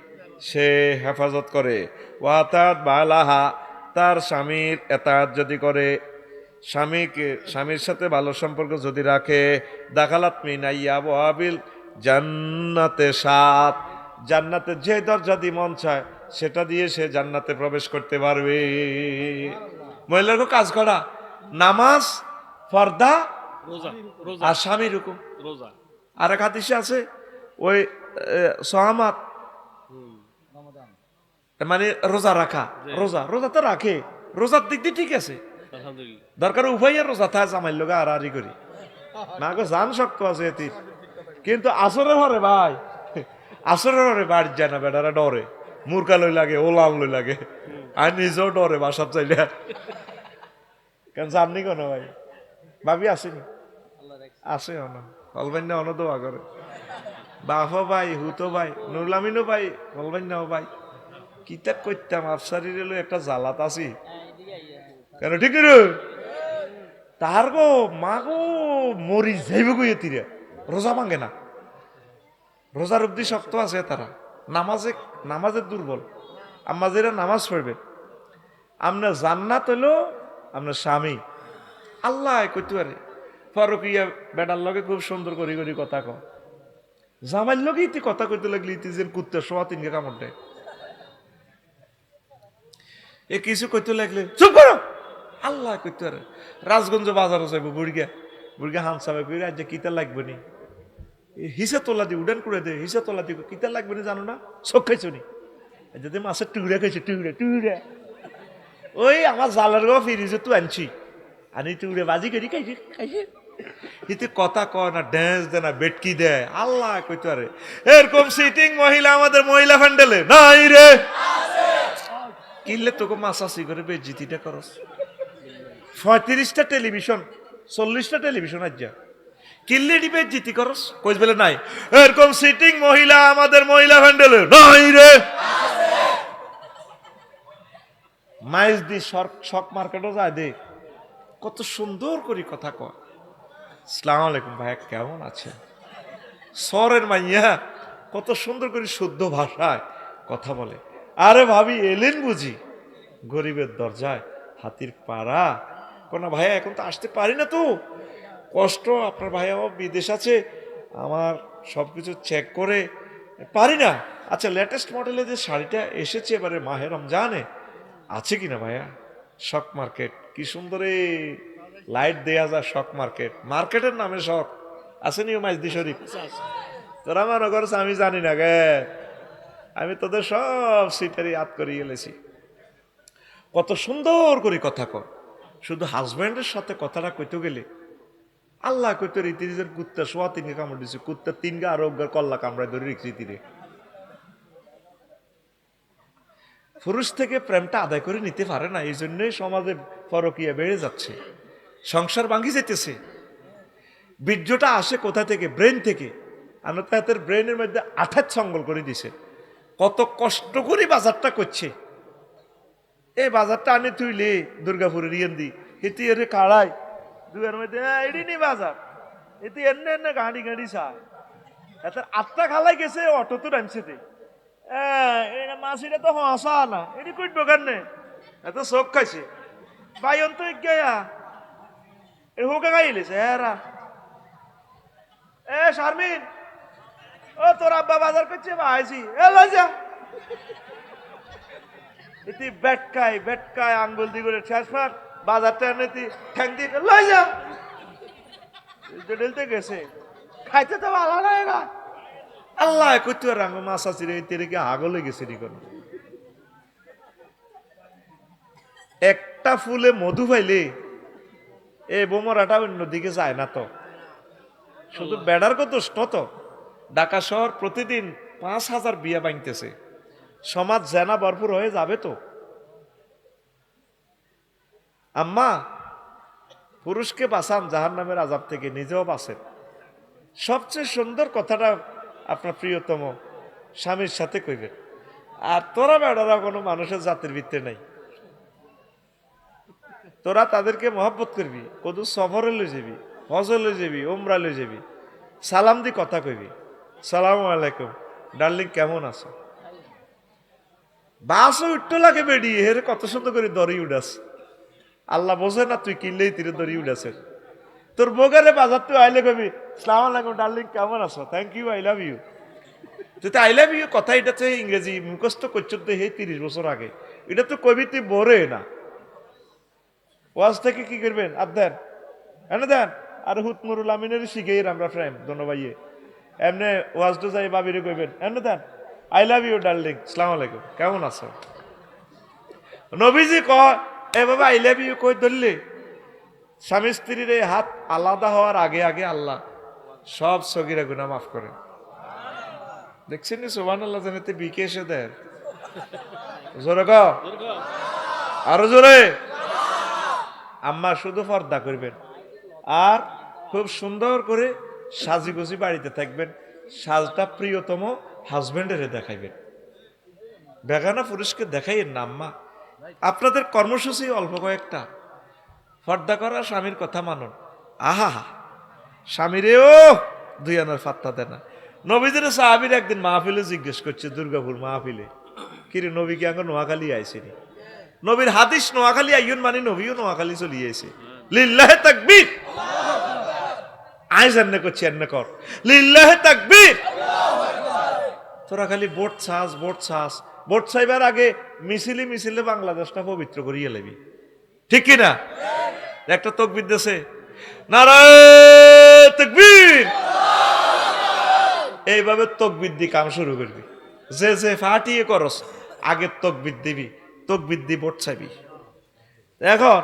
সে হেফাজত করে, ওয়াতাত বালাহা, তার স্বামীর এতাত যদি করে, স্বামীর সাথে ভালো সম্পর্ক যদি রাখে, দাখালাত মিনাইয়া ওয়াবিল জান্নাতে 7, জান্নাতে যে দরজা দিয়ে মন চায় সেটা দিয়ে সে জান্নাতে প্রবেশ করতে পারবে। মহিলারকে কাজ করা, নামাজ, পর্দা, আর স্বামীর হুকুম। আর এক হাদিসে আছে ওই সাহামাত, মানে রোজা রাখা। রোজা তো রাখে, রোজার দিক দিয়ে ঠিক আছে, দরকার উভয়ের রোজা থাকে, জামাইর লোক আর আরি করি না গো, জান শক্ত আছে এটির। কিন্তু আসরের হরে ভাই, আসরের হরে বাড়ি যায় না, বেটারা ডরে, মুরকা লই লাগে, ওলাম লই লাগে, আর নিজেও ডরে বাসার চাইলে। কেন জাননি কেন ভাই? ভাবি আসেনি, আছে অলবেন না, অন দোয়া করে বাফা ভাই, হুতো ভাই, নুরলামিনও ভাই, অলবেন না ভাই। কিতাব করতাম আফসারির একটা জ্বালাত আছি কেন, ঠিক না? তার গো মা গো মরি যাইব গো এতিরে রোজা ভাঙে না, রোজার অব্দি শক্ত আছে তারা, নামাজের দুর্বল। আম্মাজিরা নামাজ পড়বে, আপনার জান্নাত হইলো আপনার স্বামী। আল্লাহ কইতে পারে ফারুকিয়া বেটার লগে খুব সুন্দর করি করি কথা কয়, জামাইর লগে ইতি কথা কইতে লাগলি ইতি যে কুত্তার সোয়া তিনকে কামড় দেয়। এ কিছু কইতে লাগলে চুপ করো, আল্লাহ কইতে পারে রাজগঞ্জ বাজারও যাইব বুড়িগা, বুড়িগা হামসাবে কই আজ কিতা লাগবে নি, হিসা তোলা দি উডান করে দে, হিসা তোলা দি কিতা লাগবে না জানো না, চোখ খাইছো নি, যদি মাছের টুকরা খাইছে টুকরা টুকরা, ওই আমার জালের গো ফিরিছে তুই আনছি আনি টুকরে বাজি করি খাইছে খাইছে, ইতি কথা কয় না, ড্যান্স দেয় না, বেটকি দেয়। আল্লাহ কইতে পারে এরকম সিটিং মহিলা আমাদের মহিলা ফ্যান্ডেলে নাই রে, কিনলে তোকে মাসাসি করে বেজিতিটা করস। 35টা টেলিভিশন 40টা টেলিভিশন আজ যা কিনলে ডিবে জিতি করস, কইস বলে নাই এরকম সিটিং মহিলা আমাদের মহিলা ফ্যান্ডেলে নাই রে। মাইজ দি শক মার্কেটও যায় দে, কত সুন্দর করে কথা কয়। আসসালামু আলাইকুম ভাইয়া কেমন আছেন, সরের মাইয়া কত সুন্দর করে শুদ্ধ ভাষায় কথা বলে। আরে ভাবি এলেন বুঝি, গরিবের দরজায় হাতির পাড়া, কোন ভাইয়া এখন তো আসতে পারি না, তো কষ্ট, আপনার ভাইয়া বিদেশ আছে, আমার সবকিছু চেক করে পারি না। আচ্ছা লেটেস্ট মডেলে যে শাড়িটা এসেছে এবারে মাহে রমজানে আছে কিনা ভাইয়া, শক মার্কেট কি সুন্দর লাইট দেয়া যায়, শক মার্কেট, মার্কেটের নামে শক আসেনি মাইজদি শরীফ, তোরা মনে করছে আমি জানি না গে, আমি তোদের সব সিটারি ইয়াদ করে গেলেছি। কত সুন্দর করে কথা কয়, শুধু হাজব্যান্ডের সাথে কথাটা কইতে গেলে আল্লাহ কইতে রীতির কুত্তা সোয়া তিনকে কামড় দিচ্ছে, কুত্তা তিনকে আরোগ্যের কল্লা কামড়ায় ধরে রেখেছি তীরে। পুরুষ থেকে প্রেমটা আদায় করে নিতে পারে না, এই জন্যই সমাজে পরকীয়া বেড়ে যাচ্ছে, সংসার ভাঙি যেতেছে। বীর্যটা আসে কোথা থেকে, ব্রেন থেকে, আমরা তাদের ব্রেনের মধ্যে আঠাত সঙ্গল করে দিছে, কত কষ্ট করে বাজারটা করছে। এই বাজারটা আনে তুইলে দুর্গাপুরের ইয়েন্দি এটি এর কাড়াই দুয়ের মধ্যে এটি নি বাজার, এটি এনে এনে গাড়ি গাড়ি চায়, এত আটটা খালাই গেছে অটো তো টানছে দে, মাছিটা তো হসা না, এটি কই দোকান নে এত চোখ খাইছে বাইন তো গেয়া এ হোকা গাইলেছে এরা। এ শারমিন ও তোর আব্বা বাজার করছে বা আইছি এ লই যা, এটি বেটকায় বেটকায় আঙ্গুল দি করে শেষ ফাট বাজারটা এনে ঠ্যাং দিয়ে লই যা, ডেলতে গেছে খাইতে তো ভালো লাগে না। আল্লাহ কইতে রাঙ্গ মাছ আছে রে তেরে কি আগলে গেছে রে কোন, একটা ফুলে মধু পাইলে এ বোমরাটা অন্যদিকে যায় না তো, শুধু বেড়ার কত তো। ঢাকা শহর প্রতিদিন 5,000 বিয়া ভাঙতেছে, সমাজ জেনা ভরপুর হয়ে যাবে তো। আম্মা পুরুষকে বাঁচান জাহান্নামের আযাব থেকে, নিজেও বাঁচেন। সবচেয়ে সুন্দর কথাটা আপনার প্রিয়তম স্বামীর সাথে কইবেন। আর তোরা বেড়ারা কোনো মানুষের জাতির ভিত্তি নাই, তোরা তাদেরকে মহব্বত করবি, কদু সফরে লই যাবি, হজে লই যাবি, উমরা লই যাবি, সালাম দি কথা কইবি, সালামু আলাইকুম ডার্লিং কেমন আছো। বাসও উঠতে লাগে বেডি হের কত সুন্দর করে দড়ি উড়াস, আল্লাহ বোঝে না তুই কিনলেই তীরে দড়ি উড়াছে। তোর বোগারে বাজার তুই আইলে কবি সালাম আলাইকুম ডার্লিং কেমন আছো, thank you I love you. তুই তো আই লাভ ইউ কথা এটা তো ইংরেজি মুখস্থ করছ তো হে 30 বছর আগে, এটা তো কবি তুই বরে না। ওয়াজ থেকে কি করবেন আদান এনে দেন আর হুতমুরুল আমিনের শিখেই আমরা ফ্রেন্ড দোনো ভাইয়ে এমনি ওয়াজটা যাই বাবিরে কইবেন এনে দেন আই লাভ ইউ ডার্লিং সালাম আলাইকুম কেমন আছো। নবীজি কয় এ বাবা আই লাভ ইউ কই ধরলে স্বামী স্ত্রীর এই হাত আলাদা হওয়ার আগে আগে আল্লাহ সব সগীরা গুনাহ মাফ করেন। দেখছেন সুবহানাল্লাহ জানাতে বিকে এসে দেন জোরে ক আরো জোরে। আম্মা শুধু পর্দা করবেন আর খুব সুন্দর করে সাজিগুজি বাড়িতে থাকবেন, সাজটা প্রিয়তম হাজবেন্ডের দেখাইবেন, বেগানা পুরুষকে দেখাইয়েন না। আম্মা আপনাদের কর্মসূচি অল্প কয়েকটা, পর্দা করা স্বামীর কথা মানুন। আহা স্বামীরে ও দুই আনার ফাত্তা দেয় না। নবীদের সাহাবীর একদিন মাহফিলে জিজ্ঞেস করছে, দুর্গাপুর মাহফিলে, কিরে নবী কি আঙ্গ নোয়াখালী আইসেনি? নবীর হাদিস নোয়াখালী আইয়ুন মানে নবীও নোয়াখালী চলিয়ে আইছে। লিল্লাহে তাকবীর। আয় জান্নে করছি এন্নে কর লিল্লাহে তাকবীর। তোরা খালি ভোট চাস ভোট চাস, ভোট চাইবার আগে মিছিলে বাংলাদেশটা পবিত্র করিয়ে লেবি, ঠিক কি না? একটা তকবীর দেশে নারায়ে তাকবীর, এইভাবে তকবীর দি কাম শুরু করবি। যে যে ফাটিয়ে করস আগে তকবীর দিবি, তকবীর দি ভোট চাইবি। এখন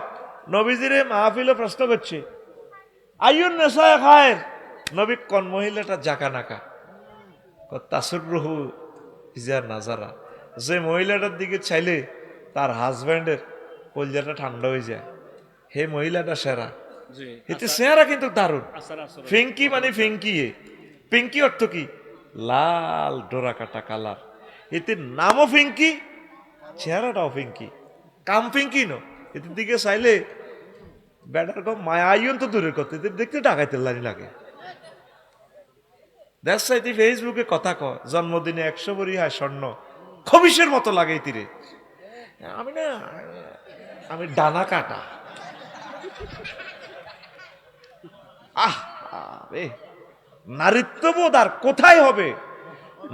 নবীজিরে মাহফিলে প্রশ্ন করছে, আইয়ুন নেশা খায়ের, নবী কোন মহিলাটা জাকা নাকা? তাসুররুহু ইজা নাজারা, যে মহিলাটার দিকে চাইলে তার হাজব্যান্ডের কলজাটা ঠান্ডা হয়ে যায়, হে মহিলাটা সেরা। এতে চেহারা কিন্তু দারুণ। ফিঙ্কি মানে ফিঙ্কি, পিঙ্কি অর্থ কি? লাল ডোরা কাটা কালার। এতে নামও ফিঙ্কি, চেহারাটাও ফিঙ্কি, কাম ফিঙ্কি নো। এদের দিকে চাইলে বেটার কম মায়া আইন তো দূরের কথা, এদের দেখতে ডাকাইতে লাগে। দেখছাইতে ফেসবুকে কথা ক, জন্মদিনে 100 ভরি হয় স্বর্ণ, খবিসের মতো লাগে তীরে। আমি না, আমি ডানা কাটা। আহ রে, নারীত্ববোধ আর কোথায় হবে?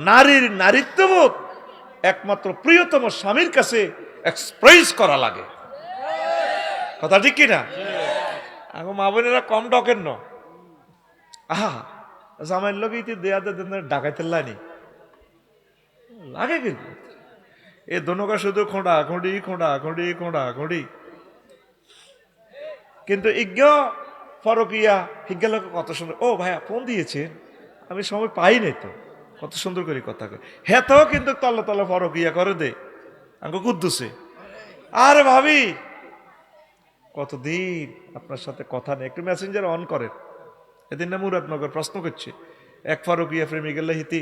নারীর নারীত্ববোধ একমাত্র প্রিয়তম স্বামীর কাছে এক্সপ্রেস করা লাগে, কথা ঠিক কিনা? এখন মা বোনেরা কম ডকেন ন। আহা জামাইয়ের লোক ইতি দেয়া ডাকাইতে লানি লাগে, কিন্তু এ দোনোকা শুধু খোঁড়া খুঁড়ি খোঁড়া খুঁড়ি খোঁড়া খুঁড়ি। কিন্তু ইজ্ঞ ফরকিয়া হিজ্ঞা লোক কত সুন্দর, ও ভাইয়া ফোন দিয়েছেন, আমি সময় পাই নাই তো, কত সুন্দর করে কথা কয়। হ্যাঁ তো কিন্তু তলে তলে ফরকিয়া করে দে আঙ্গ কুদ্দুসে। আর ভাবি কতদিন আপনার সাথে কথা নেই, একটু মেসেঞ্জার অন করেন। এদিন না মুরাদনগর প্রশ্ন করছে, এক ফরকিয়া প্রেমী গেলে হিতি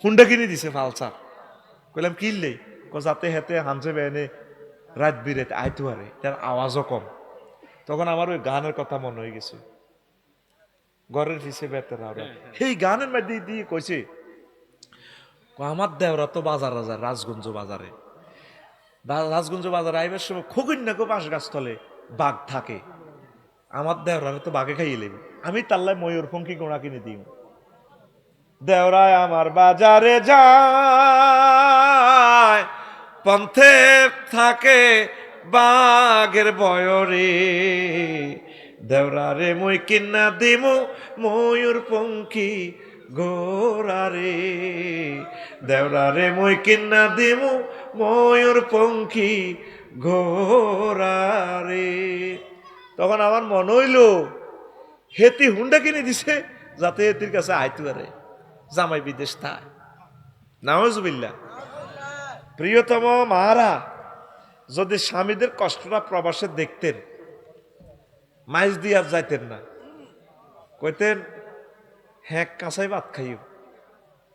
হুন্ডা কিনে দিছে ফালসার। কইলাম কিনলেই, যাতে হেতে হানসে বেনে রাত বিরেতে আইতু আরে, তার আওয়াজও কম। তখন আমার ওই গানের কথা মনে হয়ে গেছে, ঘরের পিছিয়ে বেতেরা ওরা এই গানের মধ্যে দিয়ে কইছে, আমার দেওরা তো বাজার বাজার রাজগঞ্জ বাজারে, রাজগঞ্জ বাজারে আইবার সময় খগুন্যাকে বাঁশ গাছ তলে বাঘ থাকে, আমার দেওরা তো বাঘে খাইয়ে লেবি, আমি তাল্লায় ময়ূর পঙ্খী গোড়া কিনে দিই। দেওরায় আমার বাজারে যায়, পন্থে থাকে বাঘের বয়রে, দেওরারে মই কিনা দিমু ময়ূর পঙ্খী গোরারে, দেওরারে মই কিনা দিমু ময়ূর পঙ্খী গোরারে। তখন আমার মনে হইল হেতি হুন্ডা কিনে দিছে যাতে হেতির কাছে আইতু আরে, জামাই বিদেশ থায়। নাউজুবিল্লাহ। প্রিয়তম মারা যদি স্বামীদের কষ্টটা প্রবাসে দেখতেন, মাইজ দিয়ে আর যাইতেন না, কইতেন হ্যাঁ কাঁচাই ভাত খাইও।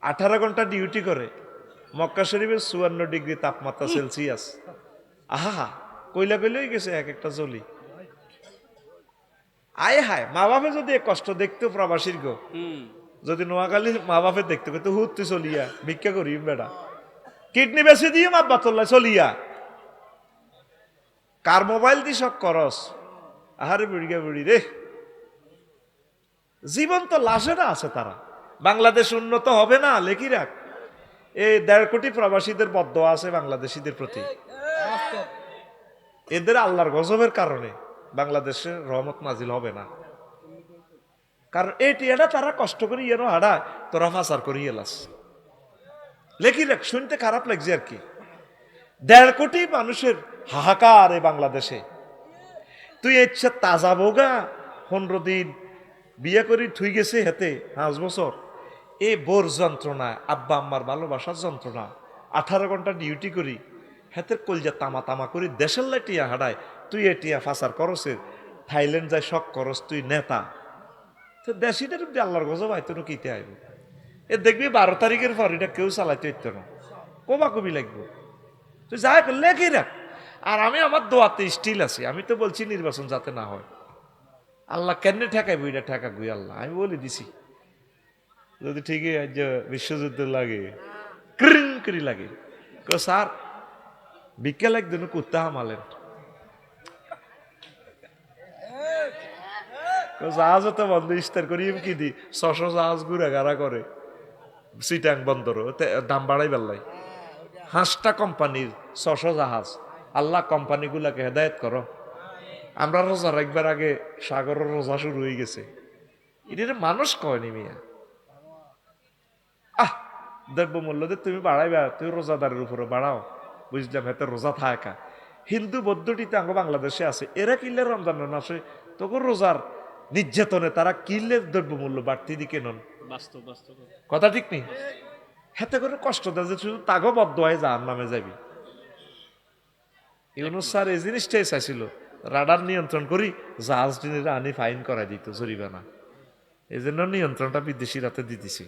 18 ঘন্টা ডিউটি করে, মক্কা শরীফের 54 ডিগ্রি তাপমাত্রা সেলসিয়াস। আহা কইলা কইলেই গেছে এক একটা জলি। আয় হায়, মা বাপে যদি কষ্ট দেখতো প্রবাসীর গো, যদি নোয়াখালী মা বাপে দেখতে কইতো হুত তুই চলিয়া ভিক্ষা করি বেড়া, কিডনি বেশি দিয়ে মাপবা তোল্লা চলিয়া, কার মোবাইল দি সব করস। আহারে বুড়িগা বুড়ি রে, জীবন তো লাশে না আছে তারা। বাংলাদেশ উন্নত হবে না লেখি রাখ, এই 1.5 কোটি প্রবাসীদের বদদোয়া আছে বাংলাদেশিদের প্রতি। এদের আল্লাহর গজবের কারণে বাংলাদেশের রহমত নাজিল হবে না, কারণ এটি এটা তারা কষ্ট করি এনো হাডা তোরা ফাঁসার করি এলাস। লেখি রাখ, শুনতে খারাপ লাগছে আর কি। 1.5 কোটি মানুষের হাহাকার এই বাংলাদেশে, তুই ইচ্ছা তাজা বোগা 15 দিন বিয়ে করি থুই গেছে হেতে 5 বছর, এ বোর যন্ত্রণা, আব্বা আম্মার ভালোবাসার যন্ত্রণা, 18 ঘন্টা ডিউটি করি হেতের কলজা তামা তামা করি দেশের লাইটিয়া হাডায়, তুই এটিয়া ফাঁসার করসে, থাইল্যান্ড যায় শখ করস, তুই নেতা। তো দেশিটার আল্লাহর গজব আইতো না কিতে আইব। এ দেখবি 12 তারিখের পর এটা কেউ চালাইতে হইতো না, কবা কবি লাগবো। তুই যাই লেখি রাখ, আর আমি আমার দোয়াতে স্টিল আছি, আমি তো বলছি নির্বাচন যাতে না হয়। আল্লাহ কেন ঠেকাইব, এটা ঠেকা গুই আল্লাহ, আমি বলে দিছি। যদি ঠিকই আজ বিশ্বযুদ্ধ লাগে ক্রিং করি লাগে, স্যার বিকেল একদিন কুত্তা হামালেন, জাহাজ তো বন্ধ ইস্তার করি কি দি 600 জাহাজ ঘুরে গাড়া করে সিটাং বন্দর দাম বাড়াই বেল্লাই। 5টা কোম্পানির 600 জাহাজ। আল্লাহ কোম্পানিগুলাকে হেদায়েত করো। আমরা রোজা রাখবার আগে সাগরের রোজা শুরু হয়ে গেছে। এটা মানুষ কয়নি মিয়া। দ্রব্যমূল্য তুমি বাড়াইবা, তুমি রোজাদারের উপরে বাড়াও, বুঝলাম, এতে রোজা থাকা। হিন্দু বৌদ্ধটিতে আঙ্গ বাংলাদেশে আছে, এরা কিনলে রমজানের মাসে তখন রোজার নির্যাতনে তারা কিনলে দ্রব্যমূল্য বাড়তি দিকে নন। কথা ঠিক নেই, হেতে করে কষ্ট দেয় যে শুধু তাগো বদ্ধ হয় যার নামে যাবি। ইউনুস স্যার এই জিনিসটাই চাইছিল, রাডার নিয়ন্ত্রণ করি জাহাজ টিনেরা আনি ফাইন করাই দিত, জরিমানা। এই জন্য নিয়ন্ত্রণটা বিদেশির হাতে দিতেছি।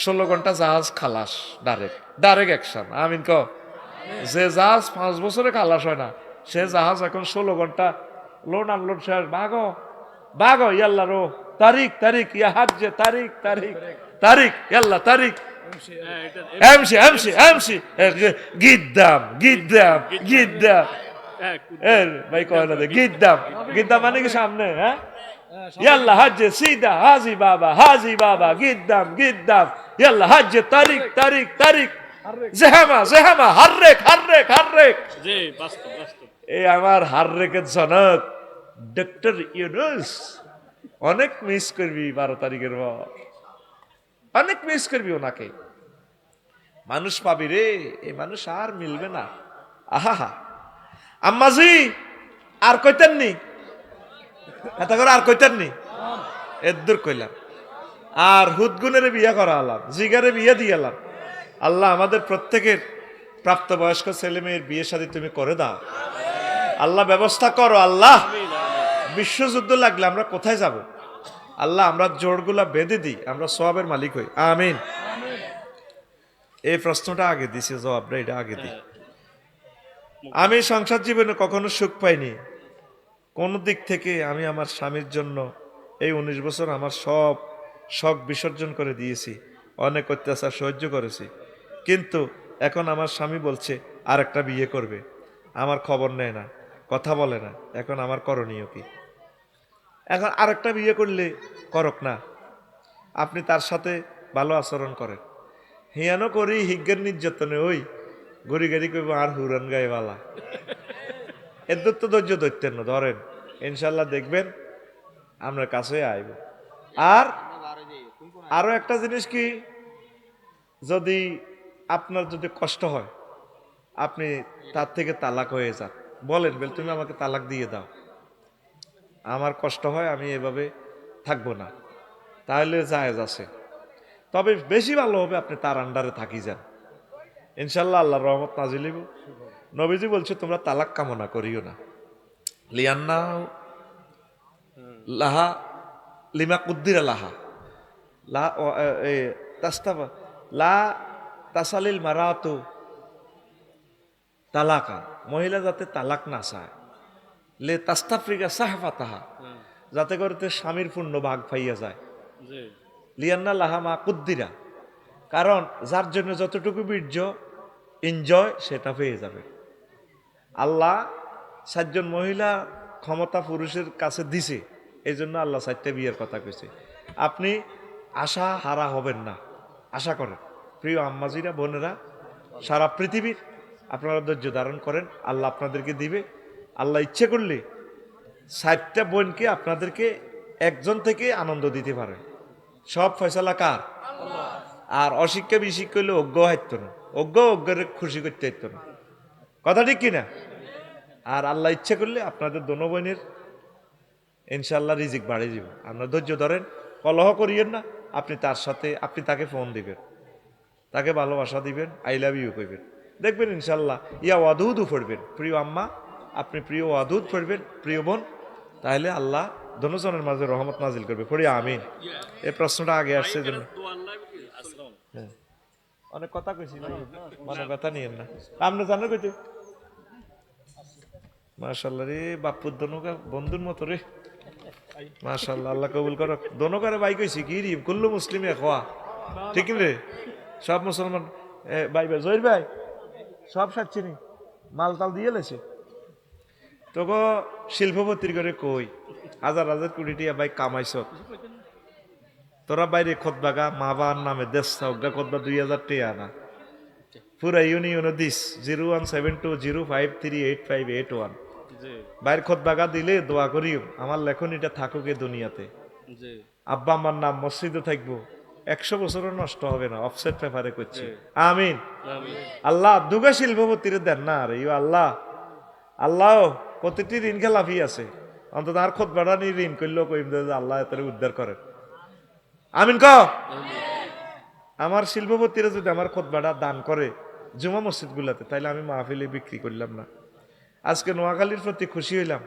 16 ঘন্টা জাহাজ খালাস, ডাইরেক্ট অ্যাকশন। আমিন ক। যে জাহাজ 5 বছরে খালাস হয় না, সে জাহাজ এখন 16 ঘন্টা লোড আনলোড শেষ। বাগো ইয়াল্লা রো, তারিখ ইয়া হাজ্জে, তারিখ ইয়াল্লা, তারিখ এমসি গিদ্দাম ভাই কয় না, গিদ্দাম মানে কি সামনে, হ্যাঁ ইয়াল্লা হাজ্জে সিদা হাজি বাবা গিদ্দাম ইয়াল্লা হাজ্জে, তারিখ জেহামা হাররেক। এই আমার হাররেকের জনক ডক্টর ইউনুস। অনেক মিস করবি 12 তারিখের পর, অনেক মিস করবি ওনাকে। মানুষ পাবি রে, এই মানুষ আর মিলবে না। আহা আম্মাজি আর কইতেননি, এত করে আর কইতেননি, এদুর কইলাম। আর হুদগুনের বিয়ে করা আলাম, জিগারে বিয়ে দিয়ে এলাম। আল্লাহ আমাদের প্রত্যেকের প্রাপ্তবয়স্ক ছেলে মেয়ের বিয়ে শাদী তুমি করে দাও আল্লাহ, ব্যবস্থা করো আল্লাহ। বিশ্বযুদ্ধ লাগলে আমরা কোথায় যাব আল্লাহ? আমরা জোড়গুলা বেঁধে দিই, আমরা সওয়াবের মালিক হই। আমিন। এই প্রশ্নটা আগে দিছি, জবাবটা এটা আগে দিই। আমি সংসার জীবনে কখনো সুখ পাইনি কোন দিক থেকে। আমি আমার স্বামীর জন্য এই 19 বছর আমার সব শখ বিসর্জন করে দিয়েছি, অনেক অত্যাচার সহ্য করেছি, কিন্তু এখন আমার স্বামী বলছে আর একটা বিয়ে করবে, আমার খবর নেয় না, কথা বলে না। এখন আমার করণীয় কি? এখন আরেকটা বিয়ে করলে করক না, আপনি তার সাথে ভালো আচরণ করেন। হিয়ানো করি হিজ্ঞের নির্যাতনে ওই গড়ি গাড়ি করবো আর হুরান গায়ে বালা, এদের তো ধৈর্য ধরতেন না। ধরেন ইনশাল্লাহ দেখবেন আমরা কাছে আইব। আর আরো একটা জিনিস কি, যদি আপনার যদি কষ্ট হয় আপনি তার থেকে তালাক হয়ে যান, বলেন বেল তুমি আমাকে তালাক দিয়ে দাও, আমার কষ্ট হয়, আমি এভাবে থাকবো না, তাহলে জায়েজ আছে। তবে বেশি ভালো হবে আপনি তার আন্ডারে থাকি যান, ইনশাল্লাহ আল্লাহর রহমত নাজিল হইব। নবীজি বলছে তোমরা তালাক কামনা করিও না। লিয়ান্না লাহা লিমা কুদ্দিরা লাহা লা তাসালিল মারাতু তালাকা, মহিলা যাতে তালাক না চায়, লে তাস্তাফ্রিকা সাহফাতাহা, যাতে করে স্বামীর পূর্ণ ভাগ পাইয়া যায়। লিয়ান্না লাহা মা কুদ্দিরা, কারণ যার জন্য যতটুকু বীর্য এনজয় সেটা পেয়ে যাবে। আল্লাহ 7 জন মহিলা ক্ষমতা পুরুষের কাছে দিছে, এই জন্য আল্লাহ 4টা বিয়ের কথা কইছে। আপনি আশা হারা হবেন না, আশা করেন। প্রিয় আম্মাজিরা, বোনেরা, সারা পৃথিবীর আপনারা ধৈর্য ধারণ করেন, আল্লাহ আপনাদেরকে দিবে। আল্লাহ ইচ্ছে করলে 4টা বোনকে আপনাদেরকে একজন থেকে আনন্দ দিতে পারেন। সব ফয়সালা কার? আর অশিক্ষা বিশিক্ষা হইলে অজ্ঞ হাইত না, অজ্ঞের খুশি করতে হাইত না। কথা ঠিক কিনা? আর আল্লাহ ইচ্ছে করলে আপনাদের দোনো বোনের ইনশাল্লাহ রিজিক বাড়িয়ে যাব। আপনার ধৈর্য ধরেন, কলহ করিয়েন না। আপনি তার সাথে, আপনি তাকে ফোন দিবেন, তাকে ভালোবাসা দিবেন, আই লাভ ইউ কইবেন, দেখবেন ইনশাল্লাহ ইয়া ওয়াদুদও পড়বেন। প্রিয় আম্মা আপনি প্রিয় ওয়াদুদ পড়বেন, প্রিয় বোন, তাহলে আল্লাহ দোনোজনের মাঝে রহমত নাজিল করবে। পড়ি আমিন। এই প্রশ্নটা আগে আসছে জন্য অনেক কথা কইছি, অনেক কথা নিয়েন না। আপনি জানেন কইতে মাশাআল্লাহ রে, বাপুর দনকা বন্ধুর মতো রে। মাশাআল্লাহ, আল্লাহ কবুল করক। দনকারে ভাই কইছি কি রে, কুল্লু মুসলিম খোয়া, ঠিক রে? সব মুসলমান ভাই ভাই, জহির ভাই সব সাচ্ছি নি, মাল তাল দিয়ে লেছে তোকে শিল্পপতির করে কই হাজার হাজার কোটি টিয়া ভাই কামাইছ, তোরা বাইরে খোদবাগা মা বাবার নামে দেশ অজ্ঞা খোদবা 2000 টিয়া না পুরা ইউনিয়নে দিস 01720538581 বাইর খোদবাগা দিলে দোয়া করিও আমার লেখনীটা থাকুক এ দুনিয়াতে, আব্বা আমার নাম মসজিদে থাকবো, 100 বছরও নষ্ট হবে না, অফসেট পেপারে করছি আমিন। আল্লাহ দুগা শিল্পপতিরে দেন না রে আল্লাহ, আল্লাহ প্রতিটি ঋণ খেলাফি আছে, অন্তত আর খোদবাটা নিয়ে ঋণ করলেও কইম যে আল্লাহ এত উদ্ধার করেন আমিন। ক আমার শিল্পপতিরা যদি আমার খোদবাটা দান করে জুমা মসজিদ গুলাতে, তাইলে আমি মাহফিলে বিক্রি করলাম না। আজকে নোয়াখালীর প্রতি খুশি হইলাম,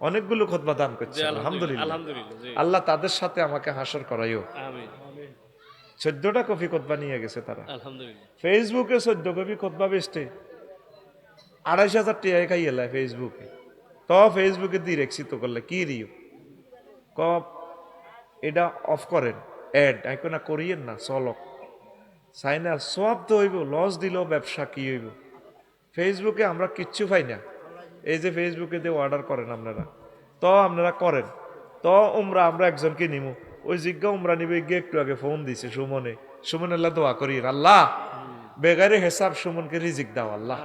অনেকগুলো খোদবা দান করছে আলহামদুলিল্লাহ। আল্লাহ তাদের সাথে আমাকে হাসর করাইও। 14টা কপি খোদবা নিয়ে গেছে তারা, ফেসবুকে 14 কপি খোদবা বেচতে 2,500 টাকা খাই এলায় ফেসবুকে। তো ফেসবুকে দিয়ে রেখছি তো করলে কি রিও ক এটা অফ করেন, অ্যাড না করিয়েন না, চলক চাই না, সব তো হইব, লস দিল ব্যবসা কি হইব। ফেসবুকে আমরা কিচ্ছু পাই না, এই যে ফেসবুকে দিয়ে অর্ডার করেন আপনারা, তো আপনারা করেন তো আমরা একজনকে নিমু, ওই জিজ্ঞা উমরা নিবে গিয়ে একটু আগে ফোন দিছে সুমনে, সুমন আল্লাহ দোয়া করি আল্লাহ বেগারে হেসাব সুমনকে রিজিক দাও আল্লাহ।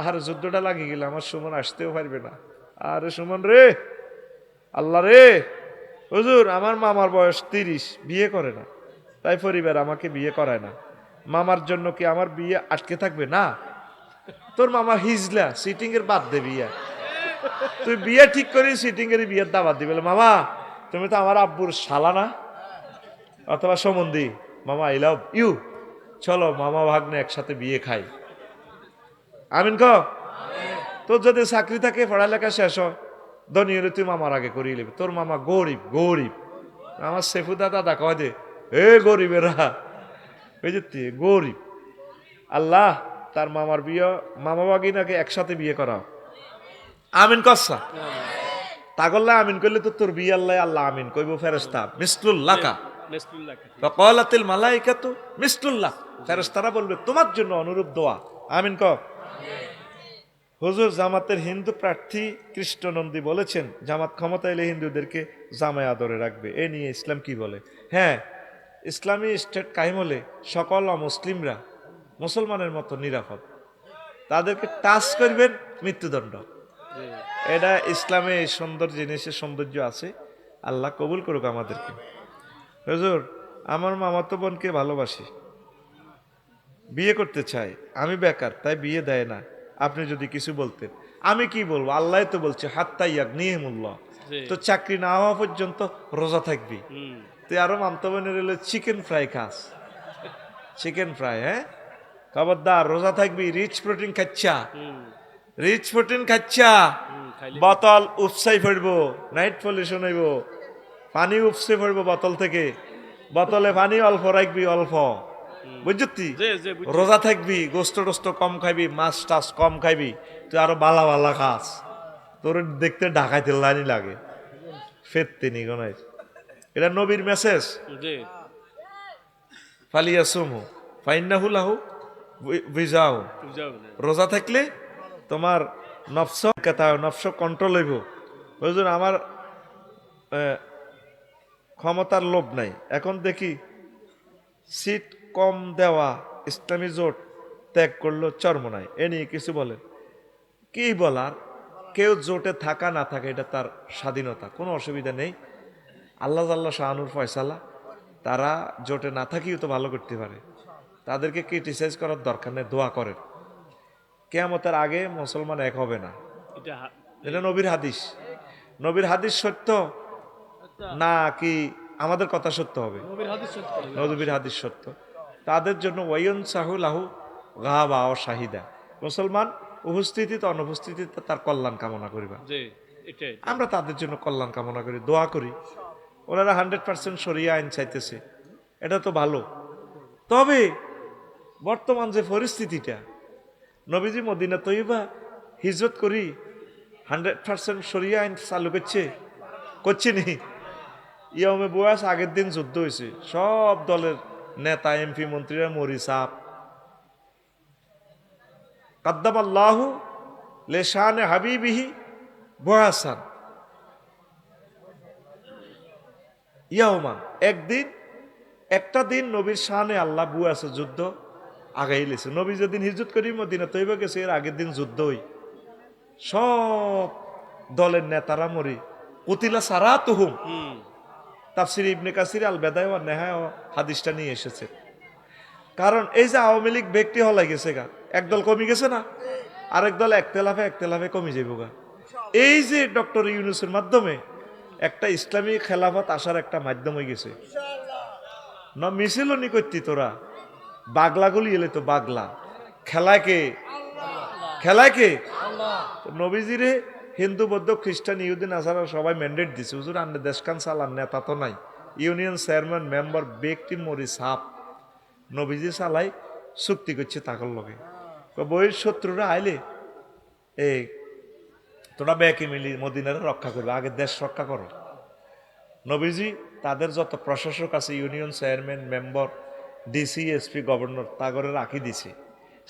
আর যুদ্ধটা লাগিয়ে গেলে আমার সুমন আসতেও পারবে না। আরে সুমন রে, আল্লাহ রে, হুজুর আমার মামার বয়স 30, বিয়ে করে না, তাই পরিবার আমাকে বিয়ে করায় না, মামার জন্য কি আমার বিয়ে আটকে থাকবে? না, তোর মামা হিজলা সিটিং এর বাদ দে বিয়া, তুই বিয়ে ঠিক করি সিটিং এর বিয়ের দাবাত দিবে। মামা তুমি তো আমার আব্বুর শালা না, অথবা সম্বন্ধী, মামা আই লাভ ইউ, চলো মামা ভাগ্নে একসাথে বিয়ে খাই আমিন। ক তোর যদি চাকরি থাকে পড়ালেখা শেষ হয় ধনী হলে তুই মামার আগে করিয়ে নেবে, তোর মামা গরিব গরিব, আমার সেফুদা দাদা কয় দে এ গরিবেরা বুঝলি গরিব, আল্লাহ তার মামার বিয়ে মামা বাগিনাকে একসাথে বিয়ে করাও আমিন। কসা তাগল্লা আমিন করলে তো তোর বিয়ে আল্লাহ আল্লাহ আমিন কইব ফেরেশতা মিসলুল্লাহ কা ফাকালাতিল মালাইকাতু মিসলুল্লাহ, ফেরেশতারা বলবে তোমার জন্য অনুরূপ দোয়া আমিন। ক হুজুর জামাতের হিন্দু প্রার্থী কৃষ্ণনন্দী বলেছেন জামাত ক্ষমতা এলে হিন্দুদেরকে জামায় আদরে রাখবে, এ নিয়ে ইসলাম কি বলে? হ্যাঁ, ইসলামী স্টেট কায়েম হলে সকল অমুসলিমরা মুসলমানের মতো নিরাপদ, তাদেরকে টাচ করবেন মৃত্যুদণ্ড। এটা ইসলামে এই সুন্দর জিনিসের সৌন্দর্য আছে, আল্লাহ কবুল করুক আমাদেরকে। হুজুর আমার মামাতো বোনকে ভালোবাসি, বিয়ে করতে চাই, আমি বেকার তাই বিয়ে দেয় না, আপনি যদি কিছু বলতেন। আমি কি বলবো, আল্লাহ তো বলছে হাত্তা ইয়াগনিহিমুল্লাহ, তো চাকরি না হওয়া পর্যন্ত রোজা থাকবি। তুই আরো মামতো বোনের এলো চিকেন ফ্রাই খাস, চিকেন ফ্রাই, হ্যাঁ খবরদার রোজা থাকবি, রিচ প্রোটিন খাচ্ছা, রিচ প্রোটিন খাচ্ছা, বোতল উপসাই পড়বো, নাইট পলিউশন হইব, পানি উপসে পড়বো বোতল থেকে, বোতলে পানি অল্প রাখবি, অল্প বুঝছি, রোজা থাকবি, গোস্ত টোস্ত কম খাইবি, মাছ টাছ কম খাইবি, তুই আরো বালা বালা খাস, তোর দেখতে ঢাকাইতে লাইনি লাগে ফেরতে নি গনাই। এটা নবীর মেসেজ, ফালিয়া সুমু ফাইন্নাহু লাহু বিজাও, রোজা থাকলে তোমার নফস নফস কন্ট্রোল হইব। বুঝুন আমার ক্ষমতার লোভ নাই, এখন দেখি সিট কম দেওয়া ইসলামী জোট ত্যাগ করলো চরমনায়, এ নিয়ে কিছু বলেন? কি বলার, কেউ জোটে থাকা না থাকা এটা তার স্বাধীনতা, কোনো অসুবিধা নেই, আল্লাহ আল্লাহ শাহানুর ফয়সালা, তারা জোটে না থাকিও তো ভালো করতে পারে, তাদেরকে ক্রিটিসাইজ করার দরকার নেই, দোয়া করেন। কিয়ামতের আগে মুসলমান এক হবে না, এটা নবীর হাদিস, নবীর হাদিস সত্য না কি আমাদের কথা সত্য হবে? নবীর হাদিস সত্য। তাদের জন্য ওয়াইন সাহুলাহু গাবা ও শাহিদা, মুসলমান উপস্থিতিতে অনুপস্থিতিতে তার কল্যাণ কামনা করিবা, আমরা তাদের জন্য কল্যাণ কামনা করি, দোয়া করি। ওনারা 100% শরিয়া আইন চাইতেছে, এটা তো ভালো। তবে বর্তমান যে পরিস্থিতিটা, নবীজি মদিনা তৈবা হিজরত করি 100% সরিয়া আইন চালু করছে নি। ইয়মে বয়াস আগের দিন যুদ্ধ হয়েছে, সব দলের নেতা এমপি মন্ত্রীরা মরি সাপ কাদ্দাম আল্লাহু লেশানে হাবিবিহি বয়াসান ইয়াওমান, একদিন একটা দিন নবীর শানে আল্লাহ বুয়াছে যুদ্ধ আগাই লেছে। নবী যেদিন হিজরত করি মদিনা তৈবা গেছে, এর আগের দিন যুদ্ধ হই, সব দলের নেতারা মরি কুতিলা সারা তুহুম। তাফসির ইবনে কাসির আল বেদায় ওয়া নেহায় হাদিসটা নিয়ে এসেছে। কারণ এই যে আওয়ামী লীগ ব্যক্তি হলাই গেছে গা, একদল কমে গেছে না, আরেক দল একতেলাফে কমে যাইব গা। এই যে ডক্টর ইউনূসের মাধ্যমে একটা ইসলামী খেলাফত আসার একটা মাধ্যম হয়ে গেছে। না মিছিল নি করতি তোরা বাগলাগুলি এলে তো বাগলা খেলায় কে নবীজিরে হিন্দু বৌদ্ধ খ্রিস্টান ইহুদি নাসারা সবাই ম্যান্ডেট দিছে, হুজুর আন্নে দেশকান চালান, নেতা তো নাই, ইউনিয়ন চেয়ারম্যান মেম্বার ব্যক্তি মরি সাপ নবীজি চালাই চুক্তি করছে তাকর লগে। বইয়ের শত্রুরা আইলে এই তোরা ব্যাকে মিলি মদিনারে রক্ষা করবে, আগে দেশ রক্ষা করো। নবীজি তাদের যত প্রশাসক আছে, union chairman member DC SP governor তাগরে রাখি দিছে।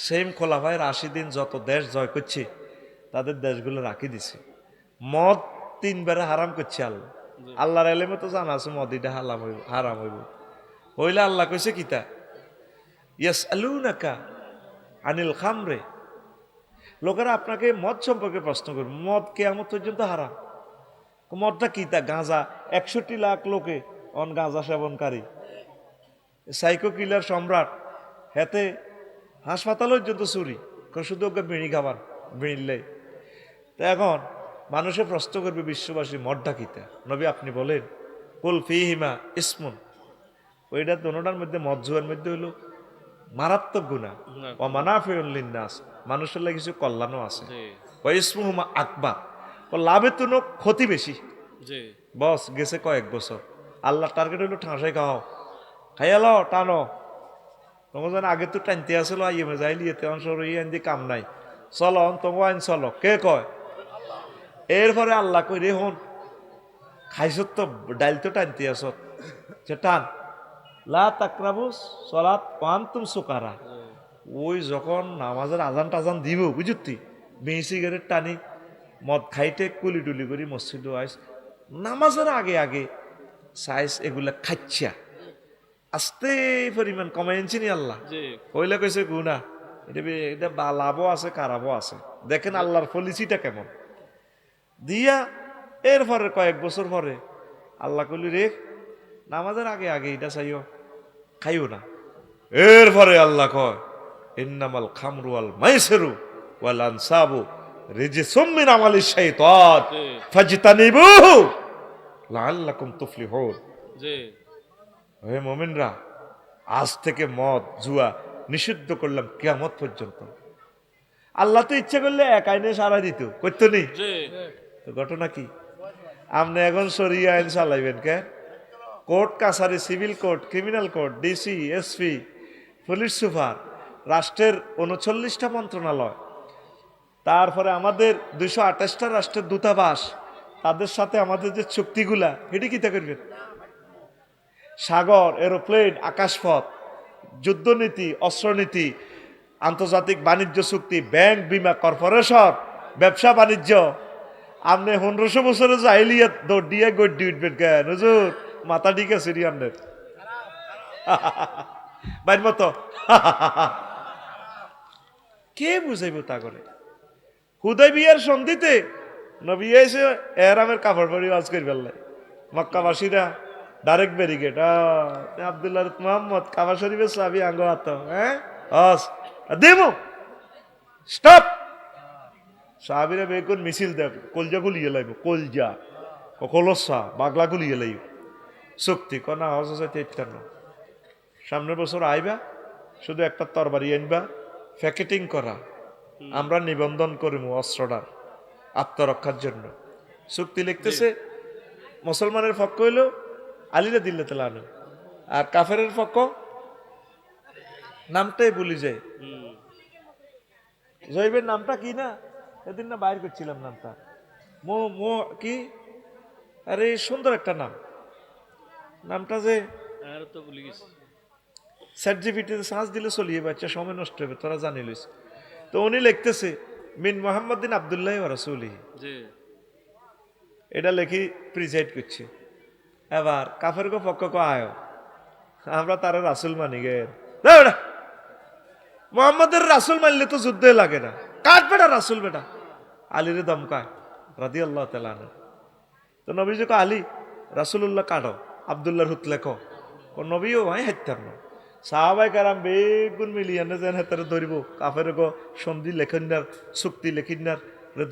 সেম খোলাফায় রাশিদিন যত দেশ জয় করছে তাদের দেশগুলো রাখি দিছে। মদ 3 বারে হারাম করছে আল্লাহ। আল্লাহর এলেমে তো জানা আছে মদিটা হারাম হইব। হইলে আল্লাহ কইছে কিতা ইয়াসআলুনাকা আনিল খামরে, লোকেরা আপনাকে মদ সম্পর্কে প্রশ্ন করবে, মদ কিয়ামত পর্যন্ত হারাম। মদটা কি তা? গাঁজা 61 লাখ লোকে অন গাঁজা সেবনকারী, সাইকো কিলার সম্রাট, হেতে হাসপাতাল পর্যন্ত চুরি, শুধু ওকে বিড়ি খাবার বিড়িলে। তো এখন মানুষে প্রশ্ন করবে বিশ্ববাসী মদটা কিতা? নবী আপনি বলেন কুল ফিহিমা ইসমুন, ওইটা দোনোটার মধ্যে মদ জুয়ার মধ্যে হইল মারাত্মক গুনাহ, ও মানাফিউল লিন্নাস, মানুষের লাগে কিছু কল্যাণও আছে, ও ইসমুহুমা আকবার, ও লাভের তুলনা ক্ষতি বেশি। বস গেছে কয়েক বছর, আল্লাহ টার্গেট হইলো ঠাঁসাই খাও, খাইয়ালো টানো, তোমার যেন আগে তো টানতে আসলো আইএমে যাইলি এতে অংশ ইয়ান দিয়ে কাম নাই, চলো তোমার আইন চলো, কে কয়? এরপরে আল্লাহ কই রে হন খাইছ তো ডাইল তো টানতে আস, টান লা তাকরাবুস সলাত ওয়ান্তুম সুকারা। ওই যখন নামাজের আজান টাজান দিব বুঝতি, বিড়ি সিগারেট টানি মদ খাইতে কুলি টুলি করি মসজিদ আইস, নামাজের আগে আগে সাইজ এগুলা খাচ্ছা আস্তে পরিমাণ কমাই আনছি নি আল্লাহ। হইলে কইছে গুনা, এটা লাভও আছে খারাপও আছে, দেখেন আল্লাহর পলিসিটা কেমন দিয়া। এরপরে কয়েক বছর পরে আল্লাহ কইলি রে নামাজের আগে আগে এটা চাইও খাইও না। এরপরে আল্লাহ কয় ইন্নামাল খামরু ওয়াল মাইসিরু ওয়াল আনসাবু রিজসুম মিন আমালিশ শাইতান ফাজতানিবুহু লাআল্লাকুম তুফলিহুন। হে মুমিনরা, আজ থেকে মদ জুয়া নিষিদ্ধ করলাম কিয়ামত পর্যন্ত। আল্লাহ তো ইচ্ছা করলে এক আইনে সারা দিত, করতো নি? তো ঘটনা কি? আপনি এখন শরিয়া আইন চালাইবেন কে? কোর্ট কাছারি, civil court, criminal court, DC SP, police super, রাষ্ট্রের 39টা মন্ত্রণালয়, তারপরে আমাদের 228টা রাষ্ট্রের দূতাবাস, তাদের সাথে আমাদের যে চুক্তিগুলা এটি কিতা করবেন? সাগর, এরোপ্লেন, আকাশপথ, যুদ্ধনীতি, অস্ত্রনীতি, আন্তর্জাতিক বাণিজ্য চুক্তি, ব্যাংক, বিমা, কর্পোরেশন, ব্যবসা বাণিজ্য, আপনি 1500 বছরে যাইলিয়া দৌড় দিয়ে গড্ডি উঠবেন কেন? হুজুর মাথা ঠিক আছে রি আপনার বাইর মতো কে বুঝাইব তা করে? হুদাইবিয়ার সন্ধিতে নবী এসে এহরামের কাপড় পরি ওয়াজ করি ফেললে, মক্কাবাসীরা ডাইরেক্ট ব্যারিকেড, আব্দুল্লাহ মোহাম্মদ কাবা শরীফের চাবি আঙ্গ হাত, হ্যাঁ দেবো স্টপ। সাহাবীরা বেগুন মিছিল দেব, কলজা গুলিয়ে লাইব, কলজা কলসা বাগলা গুলিয়ে লাইব, চুক্তি কনা হচ্ছে সামনের বছর আইবা, শুধু একটা তরবারি আনবা, প্যাকেটিং করা, আমরা নিবন্ধন করিব অস্ত্রটার আত্মরক্ষার জন্য। চুক্তি লিখতেছে, মুসলমানের পক্ষ হইল আলীরা দিল্লে তেলানো, আর কাফেরের পক্ষ নামটাই ভুলি যায়, জয়বের নামটা কি না এদিন না বাইর করছিলাম নামটা, মো মো কি, আরে সুন্দর একটা নাম, নামটা যে আর তো ভুলে গেছি। চ্যাট জিপিটিতে সার্চ দিলে চলিয়ে বাচ্চা সময় নষ্ট হবে, তোরা জানি লইস। তো উনি লিখতেছে মিন মোহাম্মদিন আবদুল্লাহ ওয়া রাসূলিহি, জি এটা লেখি প্রিজাইড করছে। এবার কাফের গো পক্ষ কো আয়, আমরা তারা রাসূল মানি গে, না বেটা মোহাম্মদের রাসূল মানলে তো যুদ্ধে লাগে না, কাট বেটা রাসূল বেটা, আলীরে দমকায় রাদিয়াল্লাহু তাআলা আনহু। তো নবীজি কো আলী রাসূলুল্লাহ কাটো, আব্দুল্লাহর হুত লেখো, ও নবীও ভাই হাইতার না। সাহাবাই কারাম বেগুন মিলিয়ানে যেন হেতারে ধরিব, কাফের গো সন্ধি লেখিনার চুক্তি লেখিনার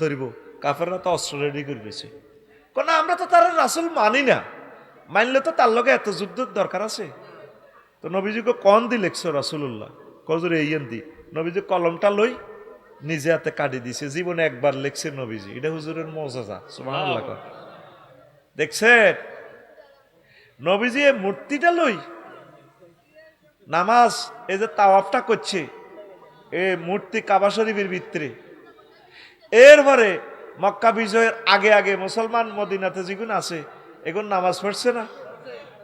ধরিব, কাফেররা তো অস্ত্র রেডি করবেছে। কোন আমরা তো তার রাসূল মানি না, মানলে তো তার লগে এত যুদ্ধের দরকার আছে। তো নবীজিকে কন দি লেখছো রাসূলুল্লাহ, কজরে ইয়েন দি। নবীজি কলমটা লই নিজে হাতে কাটি দিছে, জীবনে একবার লেখছে নবীজি, এটা হুজুরের মওজাজা, সুবহানাল্লাহ। দেখছেন নবীজি এই মূর্তিটা লই নামাজ, এই যে তাওয়াফটা করছে এ মূর্তি কাবা শরীফের ভিতরে। এরপরে মক্কা বিজয়ের আগে আগে মুসলমান মদিনাতে যেগুলো আছে এগুলো নামাজ পড়ছে না,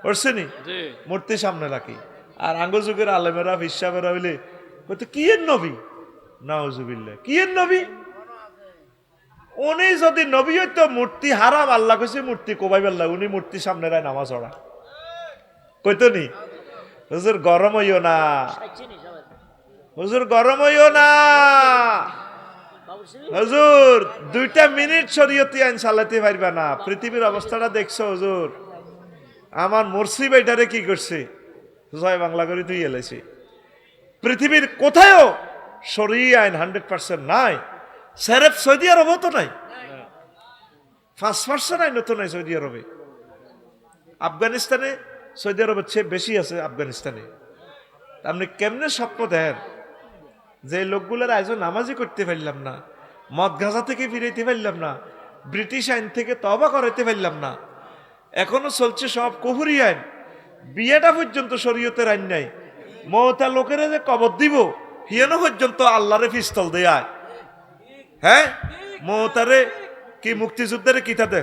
পড়ছে নি, জি মূর্তি সামনে রাখি। আর আঙ্গুল যুগের আলেমেরা ফিসাবেরা হইলে কইতো কি এর নবী, নাউজুবিল্লাহ কি এর নবী। উনি যদি নবী হইতো মূর্তি হারাম, আল্লাহ কইছে মূর্তি কোবাই আল্লাহ, উনি মূর্তি সামনে রায় নামাজ পড়া কইতো নি। হুজুর গরম হইও না, হুজুর গরম হইও না, হুজুর 2টা মিনিট শরীয়তি আইন চালাতে পারবা না। পৃথিবীর অবস্থাটা দেখছো হুজুর, আমার মুর্শি বেটারে কি করছে, জয় বাংলা করে তুই এলেছি। পৃথিবীর কোথায়ও শরীয় আইন 100% নাই, সেরেফ সৌদি আরব তো নাই, 5% আইন তো নাই সৌদি আরবে। আফগানিস্তানে সৌদি আরবের চেয়ে বেশি আছে আফগানিস্তানে। আপনি কেমনে স্বপ্ন দেন যে লোকগুলোর আয়োজন নামাজই করতে পারলাম না, মদ গাঁজা থেকে ফিরাইতে পারলাম না, ব্রিটিশ আইন থেকে তওবা করাইতে পারলাম না, এখনো চলছে সব কুফরি আইন, বিয়েটা পর্যন্ত শরীয়তের আইন নাই, মৌতা লোকেরা যে কবর দিব হিয়ানো পর্যন্ত আল্লাহরে পিস্তল দেয়। হ্যাঁ মৌতারে কি মুক্তিযুদ্ধের কিতা দে,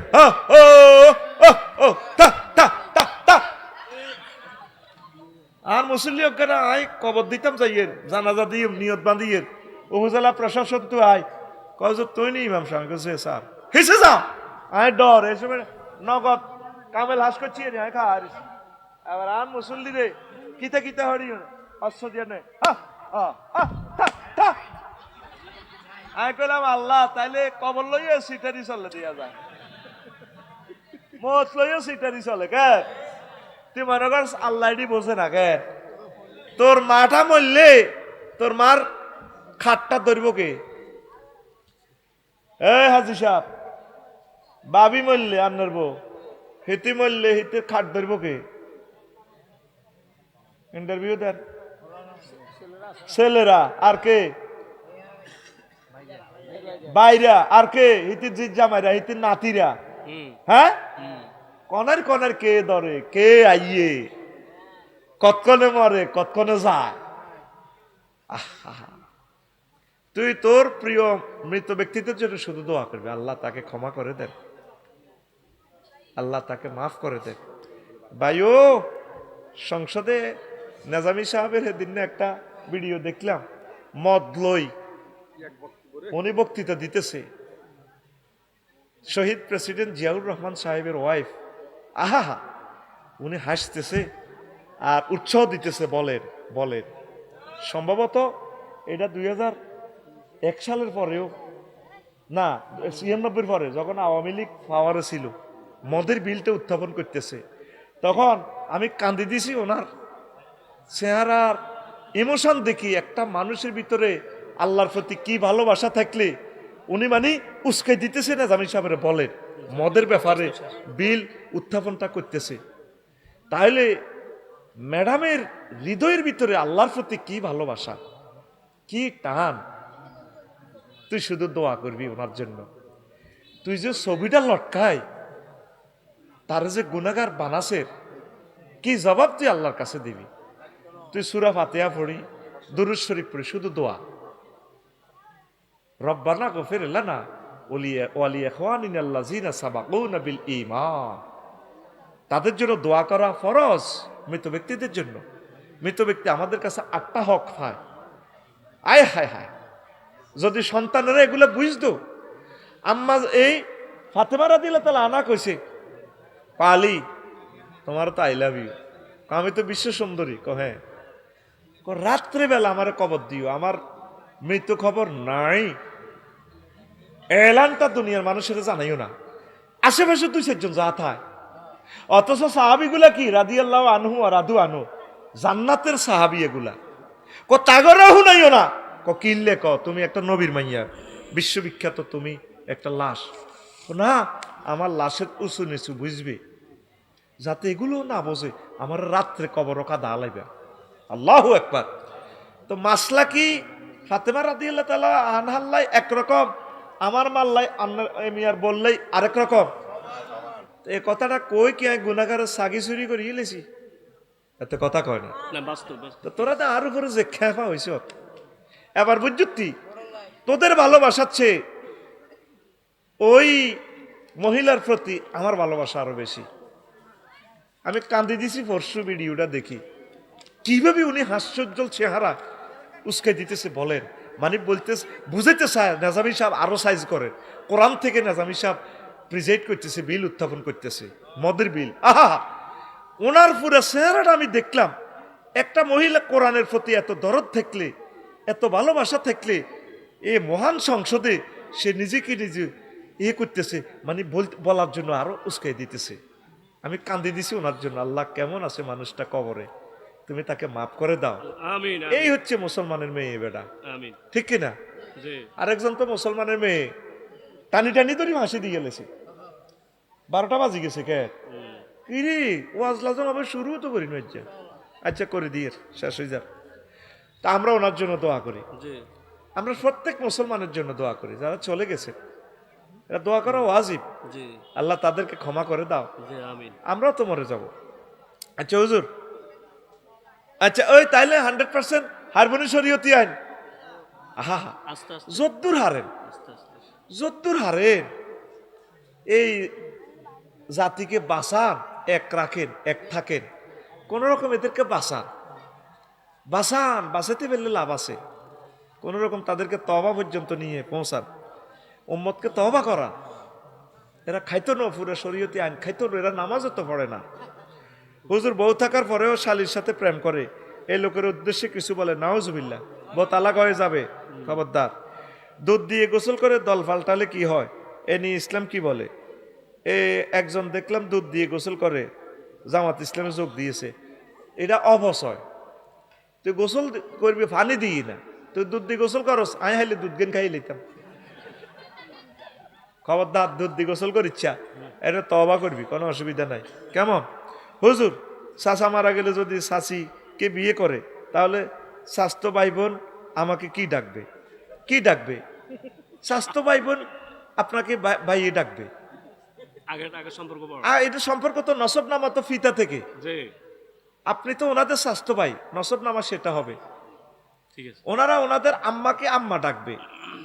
আর মুসল্লি ওখানে আয় কবর দিতাম যাইয়ের, জানাজা দিয়ে নিয়ত বাঁধিয়ে উপজেলা প্রশাসন তো আয় কজ তুই নি ইমাম সাহেব কাছে স্যার হিসে যাও আয় ডর এই সময় নগদ কামেল হাস করছি আয় খা আর এবার আর মুসল্লি রে কিতা কিতা হরি অস্ত্র দিয়ে নেই। আমি কইলাম আল্লাহ তাইলে কবর লইয়া সিটারি চলে দিয়া যায়, মত লইয়া সিটারি চলে কে, তুই মনে কর আল্লাহ বোঝে না কে, তোর মাটা মরলে তোর মার খাটটা ধরব কে, এই হাজি সাহেব বাবি মরলে আপনার বউ, হিতি মরলে হিতের খাট ধরব কে, ইন্টারভিউ দেন ছেলেরা, আর কে বাইরা, আর কে হিতির জিত জামাইরা, হিতির নাতিরা, হ্যাঁ কনের কনের কে ধরে কে আইয়ে, কতক্ষণে মরে কতক্ষণে যায়। তুই তোর প্রিয় মৃত ব্যক্তিদের জন্য শুধু দোয়া করবে, আল্লাহ তাকে ক্ষমা করে দেন, আল্লাহ তাকে মাফ করে দেন। ভাইও সংসদে নেজামি সাহেবের সেদিন একটা ভিডিও দেখলাম, মদ লই উনি বক্তৃতা দিতেছে, শহীদ প্রেসিডেন্ট জিয়াউর রহমান সাহেবের ওয়াইফ, আহা উনি হাসতেছে আর উৎসাহ দিতেছে, বলেন বলেন সম্ভবত এটা 2001 সালের পরেও না 96 পরে যখন আওয়ামী লীগ পাওয়ারে ছিল, মদের বিলটা উত্থাপন করতেছে, তখন আমি কান্দি দিছি ওনার চেহারার ইমোশন দেখি, একটা মানুষের ভিতরে আল্লাহর প্রতি কি ভালোবাসা থাকলে উনি মানে উস্কাই দিতেছে না জামিল সাহেবের বলেন মদের ব্যাপারে বিল উত্থাপনটা করতেছে। তাহলে ম্যাডামের হৃদয়ের ভিতরে আল্লাহর প্রতি কি ভালোবাসা, কি টান, তুই শুধু দোয়া করবি ওনার জন্য। তুই যে ছবিটা লটকায় তার যে গুনাহগার বানাসের কি জবাব তুই আল্লাহর কাছে দিবি? তুই সূরা ফাতিহা পড়ি, দুরূদ শরীফ পড়ি, শুধু দোয়া, রব্বানা গফির লানা তাদের জন্য দোয়া করা ফরজ, মৃত ব্যক্তিদের জন্য। মৃত ব্যক্তি আমাদের কাছে 8টা হক পায়। আয় হায় হায়, যদি সন্তানেরা এগুলো বুঝতো। আম্মা এই ফাতেমা রাদিয়াল্লাহু তাআলা আনা কইছে, পালি তোমার তো আই লাভ ইউ। আমি তো বিশ্ব সুন্দরী। হ্যাঁ। রাত্রেবেলা আমার কবর দিও, আমার মৃত্যু খবর নাই, এলানটা দুনিয়ার মানুষের জানাইও না। আশেপাশে 2-4 জন যা থায়। অথচ সাহাবিগুলা কি রাদিয়াল্লাহু আনহু আর রাদু আনহু, জান্নাতের সাহাবি এগুলা। তাগরে হুনাইও না, কিনলে তুমি একটা নবীর মাইয়া, বিশ্ববিখ্যাত তুমি একটা লাশ। না, আমার লাশের উঁচু নিচু বুঝবে, যাতে এগুলো না বোঝে। আমার রাত্রে কবর কাদা আলাইবা। আল্লাহু আকবার। তো মাসলা কি ফাতেমা রাদিয়াল্লাহু তাআলা আনহাল্লাই একরকম, আমার মাল্লাই মিয়ার বললেই আরেক রকম। এই কথাটা কই কি গুনাহগারের সাগি চুরি করে গেলেছি, এত কথা কয় না। তো তোরা তো আর উপরে যে খেপা হয়েছ। এবার বুঝছি তোদের ভালোবাসাচ্ছে ওই মহিলার প্রতি আমার ভালোবাসা আরো বেশি। আমি কান্দি দিছি পরশু ভিডিওটা দেখি, কিভাবে উনি হাস্যোজ্জ্বল চেহারা উস্কে দিতেছে বলেন। মানে বলতে বুঝাইতে চায় নেজামি সাহেব আরো সাইজ করে। কোরআন থেকে নেজামি সাহেব প্রেজেন্ট করতেছে, বিল উত্থাপন করতেছে, মদের বিল। আহা, ওনার পুরো চেহারাটা আমি দেখলাম। একটা মহিলা কোরআনের প্রতি এত দরদ থাকলে, এত ভালোবাসা থাকলে, এ মহান সংসদে সে নিজেকে নিজে করতেছে, মানে বলার জন্য আরো উস্কাই দিতেছে। আমি কান্দি দিছি ওনার জন্য। আল্লাহ কেমন আছে মানুষটা কবরে, তুমি তাকে মাফ করে দাও। এই হচ্ছে মুসলমানের মেয়ে বেটা, ঠিক কিনা? আরেকজন তো মুসলমানের মেয়ে টানি টানি ধরি হাসি দিয়ে গেলেছে। 12টা বাজি গেছে কে কিরি ওয়াজ লাজম আবার শুরু তো করি না। আচ্ছা করে দিয়ে শেষ হয়ে যাক। তা আমরা ওনার জন্য দোয়া করি। আমরা প্রত্যেক মুসলমানের জন্য দোয়া করি, যারা চলে গেছে এটা দোয়া করা ওয়াজিব। আল্লাহ তাদেরকে ক্ষমা করে দাও, আমরাও তো মরে যাব। আচ্ছা হুজুর, আচ্ছা ওই তাইলে 100% হারমোনি শরীয়তি আইন। আহা, যদ্দুর হারেন, যদ্দুর হারেন এই জাতিকে বাঁচান, এক রাখেন, এক থাকেন, কোন রকম এদেরকে বাঁচান, বাঁচাতে পারলে লাভ আছে। কোন রকম তাদেরকে তওবা পর্যন্ত নিয়ে পৌঁছান, উম্মতকে তওবা করা। এরা খাইতো না, পুরো শরীয়তি আইন খাইতো না, এরা নামাজও তো পড়ে না। হুজুর বউ থাকার পরেও শালীর সাথে প্রেম করে, এই লোকের উদ্দেশ্যে কিছু বলে নাউজুবিল্লাহ, বউ তালাক হয়ে যাবে, খবরদার। দুধ দিয়ে গোসল করে দল পাল্টালে কি হয়, এ নিয়ে ইসলাম কি বলে? একজন দেখলাম দুধ দিয়ে গোসল করে, জামাত ইসলামে যোগ দিয়েছে। এটা অবশ্যই তুই গোসল করবি পানি দিই না, তুই দুধ দিয়ে গোসল করস, আয় হাইলে দুধ গেন খাই লইতাম। খবরদার, দুধ দিয়ে গোসল করিচ্ছা, এটা তওবা করবি, কোনো অসুবিধা নাই। কেমন হুজুর? চাচা মারা গেলে যদি চাচিকে বিয়ে করে, তাহলে স্বাস্থ্য ভাই বোন আমাকে কি ডাকবে? কি ডাকবে? স্বাস্থ্য ভাই বোন আপনাকে ভাইয়ে ডাকবে। এটা সম্পর্ক তো নসব নামা তো ফিতা থেকে, আপনি তো ওনাদের স্বাস্থ্য ভাই, নসব নামা সেটা হবে। ওনারা ওনাদের আম্মাকে আম্মা ডাকবে,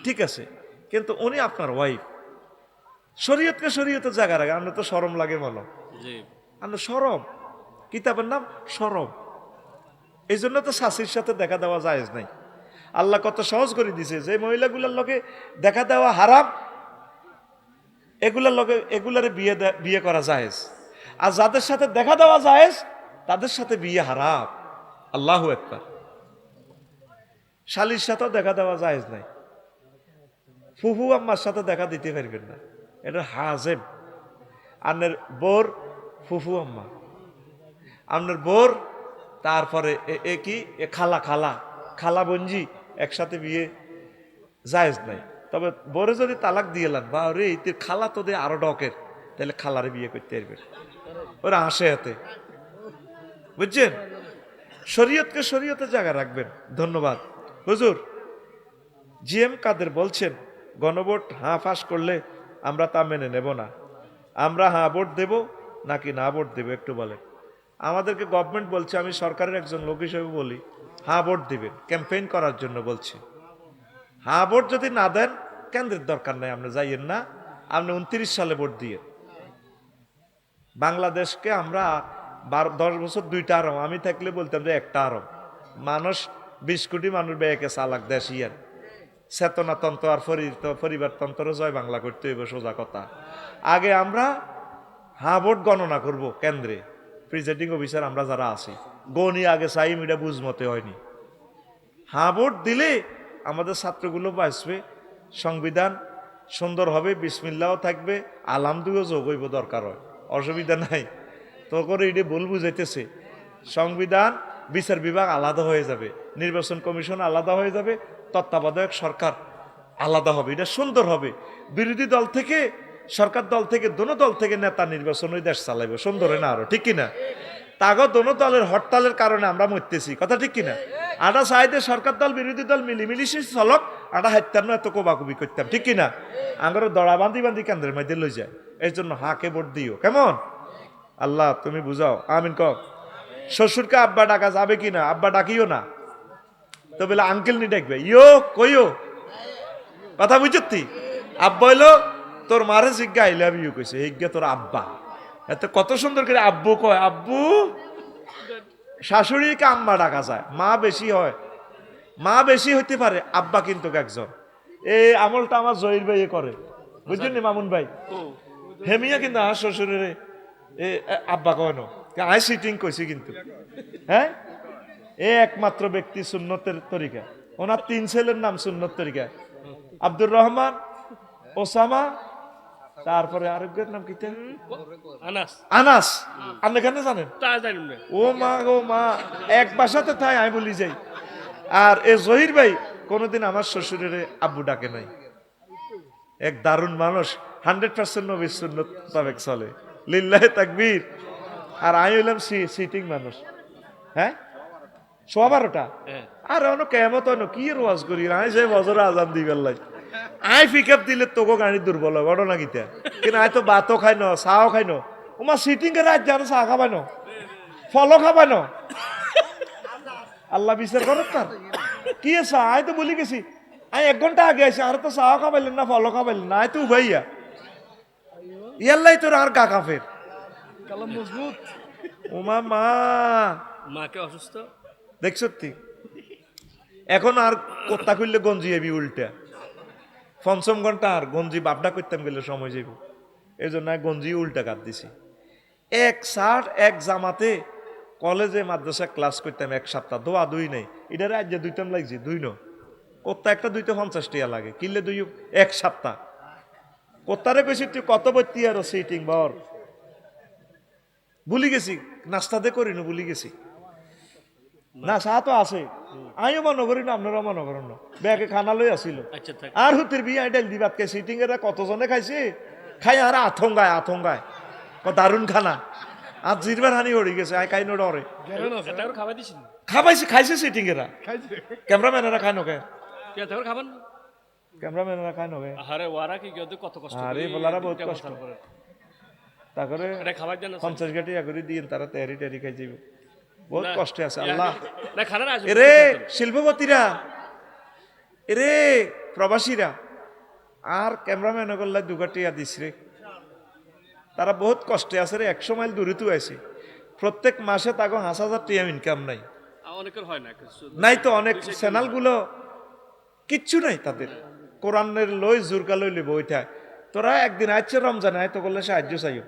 ঠিক আছে, কিন্তু উনি আপনার ওয়াইফ। শরীয়তকে শরীয়তের জায়গা রাখে। আমরা তো শরম লাগে বলো, আমরা শরম, কিতাবের নাম শরম। এই জন্য তো শাশির সাথে দেখা দেওয়া জায়েজ নাই। আল্লাহ কত সহজ করে দিছে, যে মহিলাগুলোর লগে দেখা দেওয়া হারাম, এগুলার লগে এগুলারে বিয়ে করা জায়েজ। আর যাদের সাথে দেখা দেওয়া জায়েজ, তাদের সাথে বিয়ে হারাম। আল্লাহু আকবার। শালির সাথেও দেখা দেওয়া জায়েজ নাই। ফুফু আম্মার সাথে দেখা দিতে পারবেন না, এটা হাজেম। আপনার বোর ফুফু আম্মা, আপনার বোর, তারপরে কি খালা খালা খালা বঞ্জি, একসাথে বিয়ে জায়েজ নাই। তবে বোরে যদি তালাক দিয়ে লান, বা রে তোর খালা তো দে আরো ডকের, তাহলে খালারে বিয়ে করতে পারবেন। ওরা হাসে হাতে, বুঝছেন? শরীয়তকে শরীয়তে জায়গা রাখবেন। ধন্যবাদ হুজুর। জিএম কাদের বলছেন, গণভোট হাঁ ফাঁস করলে আমরা তা মেনে নেব না। আমরা হাঁ ভোট দেব নাকি না ভোট দেব একটু বলেন। আমাদেরকে গভর্নমেন্ট বলছে, আমি সরকারের একজন লোক হিসেবে বলি, হাঁ ভোট দিবেন, ক্যাম্পেইন করার জন্য বলছি। হাঁ ভোট যদি না দেন, কেন্দ্রের দরকার নাই, আপনি যাইয়েন না, আপনি 29 সালে ভোট দিয়ে বাংলাদেশকে আমরা 10 বছর 2টা আরব, আমি থাকলে বলতাম যে 1টা আরব। মানুষ 20 কোটি মানুষ বেয়েকে চালাক দেশ ইয়ার চেতনাতন্ত্র আর পরিবারতন্ত্র জয় বাংলা করতে হইব, সোজা কথা। আগে আমরা ভোট গণনা করব কেন্দ্রে, প্রিজাইডিং অফিসার আমরা যারা আছি গণি আগে চাই, এটা বুঝমতে হয়নি। ভোট দিলে আমাদের ছাত্রগুলো বাঁচবে, সংবিধান সুন্দর হবে, বিসমিল্লাও থাকবে, আলহামদুলিল্লাহ যোগ হইব, দরকার হয়, অসুবিধা নাই। তো করে এটা ভুল বুঝাইতেছে। সংবিধান, বিচার বিভাগ আলাদা হয়ে যাবে, নির্বাচন কমিশন আলাদা হয়ে যাবে, তত্ত্বাবধায়ক সরকার আলাদা হবে, এটা সুন্দর হবে। বিরোধী দল থেকে, সরকার দল থেকে, দোনো দল থেকে নেতা নির্বাচন ওই দেশ চালাইবে, সুন্দর হয় না আরো, ঠিক কিনা? তাগো দোনো দলের হরতালের কারণে আমরা মরতেছি, কথা ঠিক কিনা? আটা চাইতে সরকার দল বিরোধী দল মিলিমিলিশি চলক, আটা হাইতাম না, এত কোবাকুবি করতাম, ঠিক কিনা? আঙ্গর দড়া বান্ধি বান্ধি কেন্দ্রের মধ্যে লই যায়। এই জন্য হাকে ভোট দিও, কেমন? আল্লাহ তুমি বুঝাও, আমিন ক। শ্বশুরকে আব্বা ডাকা যাবে কিনা? আব্বা ডাকিও না, তো বলে আঙ্কেল নি ডাকবে, ইয়ো কইও, কথা বুঝতি? আব্বা হইলো তোর মারে জিজ্ঞা আই লাভ ইউ কইছে, হিজ্ঞা তোর আব্বা। এত কত সুন্দর করে আব্বু কয়, আব্বু। শাশুড়িকে আম্মা ডাকা যায়, মা বেশি হয়, মা বেশি হইতে পারে, আব্বা কিন্তু একজন। এই আমলটা আমার জহির ভাই করে, বুঝছেন নি মামুন ভাই? হেমিয়া কিন্তু আমার শ্বশুরের আব্বা কয় না, আই সিটিং কইছি কিন্তু। হ্যাঁ, এ একমাত্র ব্যক্তি সুন্নতের তরিকা, ওনার 3 ছেলের নাম সুন্নত তরিকা, আব্দুর রহমান, ওসামা, তারপরে আরেকজনের নাম কি? আনাস। আনাস আপনি কেন জানেন? ও মা গো মা, এক বাসাতে তাই আমি বলি যাই। আর এ জহির ভাই কোনোদিন আমার শ্বশুরের আব্বু ডাকে নাই, এক দারুণ মানুষ, 100% নবীর সুন্নত মোতাবেক চলে, লিল্লাহে তাকবীর। আর আমি হইলাম সিটিং মানুষ। হ্যাঁ, 12:15 আর অন্য কেমত কি রোয়াজ করি, আমি যে বছর আজান দিবার লাই, আই পিক আপ দিলে তোকে গাড়ি দুর্বল হয়, ঘটনা কিতা? কিন্তু আই তো ভাতও খাই ন, চাও খাই ন, ওমা সিটিং এর রাত জানো চা খাবাই ন, ফলও খাবাই ন, আল্লাহ বিচার করো তার কি আছে? আই তো বলি গেছি, আমি 1 ঘন্টা আগে আছি, আর তো চাও খাবাইলেন না, ফলও খাবাইলেন না, আই তো উভাইয়া ইয়াল্লাই তোর আর গা কাফের মজবুত। ওমা মা, মাকে অসুস্থ দেখছ তুই, এখন আর কোত্তা খুললে গঞ্জি এবি উল্টা, 5ম ঘন্টা আর গঞ্জি বাপডা করতাম গেলে সময় যাইব, এই জন্য গঞ্জি উল্টা কাট দিছি। এক শার্ট এক জামাতে কলেজে মাদ্রাসা ক্লাস করতাম 1 সপ্তাহ, দোয়া দুই নেই, এটারে আজ দুইটাম লাগছে, দুই ন কোত্তা একটা দুইটা 50 টাকা লাগে, কিনলে 1 সপ্তাহ। কোত্তারে কইছি তুই কত বত্তি আর সিটিং বর, ভুলি গেছি, নাস্তাতে করি না, ভুলি গেছি না, চা তো আছে, আমিও মনে করি না, আপনারাও মনে করেন না, ব্যাগে খানা লই আসিল। আর হুতির বিয়ে ডাল দিবাত কে সিটিং এরা কতজনে খাইছে, খাই আর আথঙ্গায় আথঙ্গায়, দারুণ খানা, আর জিরবার হানি হয়ে গেছে, আই খাই নড়ে খাবাইছে, খাইছে সিটিং এরা, ক্যামেরাম্যানেরা খায় নকে, ক্যামেরাম্যানেরা খায় নকে, আরে বলারা বহুত কষ্ট, তারপরে 50 গাটি আগরি দিয়ে তারা তেরি টেরি খাই যাইব, বহুত কষ্টে আছে। আল্লাহ এরে শিল্পপতিরা, এরে প্রবাসীরা, আর ক্যামেরাম্যান করলে 2 গাটিয়া দিস রে, তারা বহুত কষ্টে আছে রে, 100 মাইল দূরে তো আছে, প্রত্যেক মাসে তাকে 5,000 টাকা ইনকাম নাই, নাই তো অনেক চ্যানেলগুলো কিচ্ছু নাই তাদের, কোরআনের লই জুরকা লইলে বইটা, তোরা একদিন আইছে রমজানে, আয় তো করলে সাহায্য চাইও,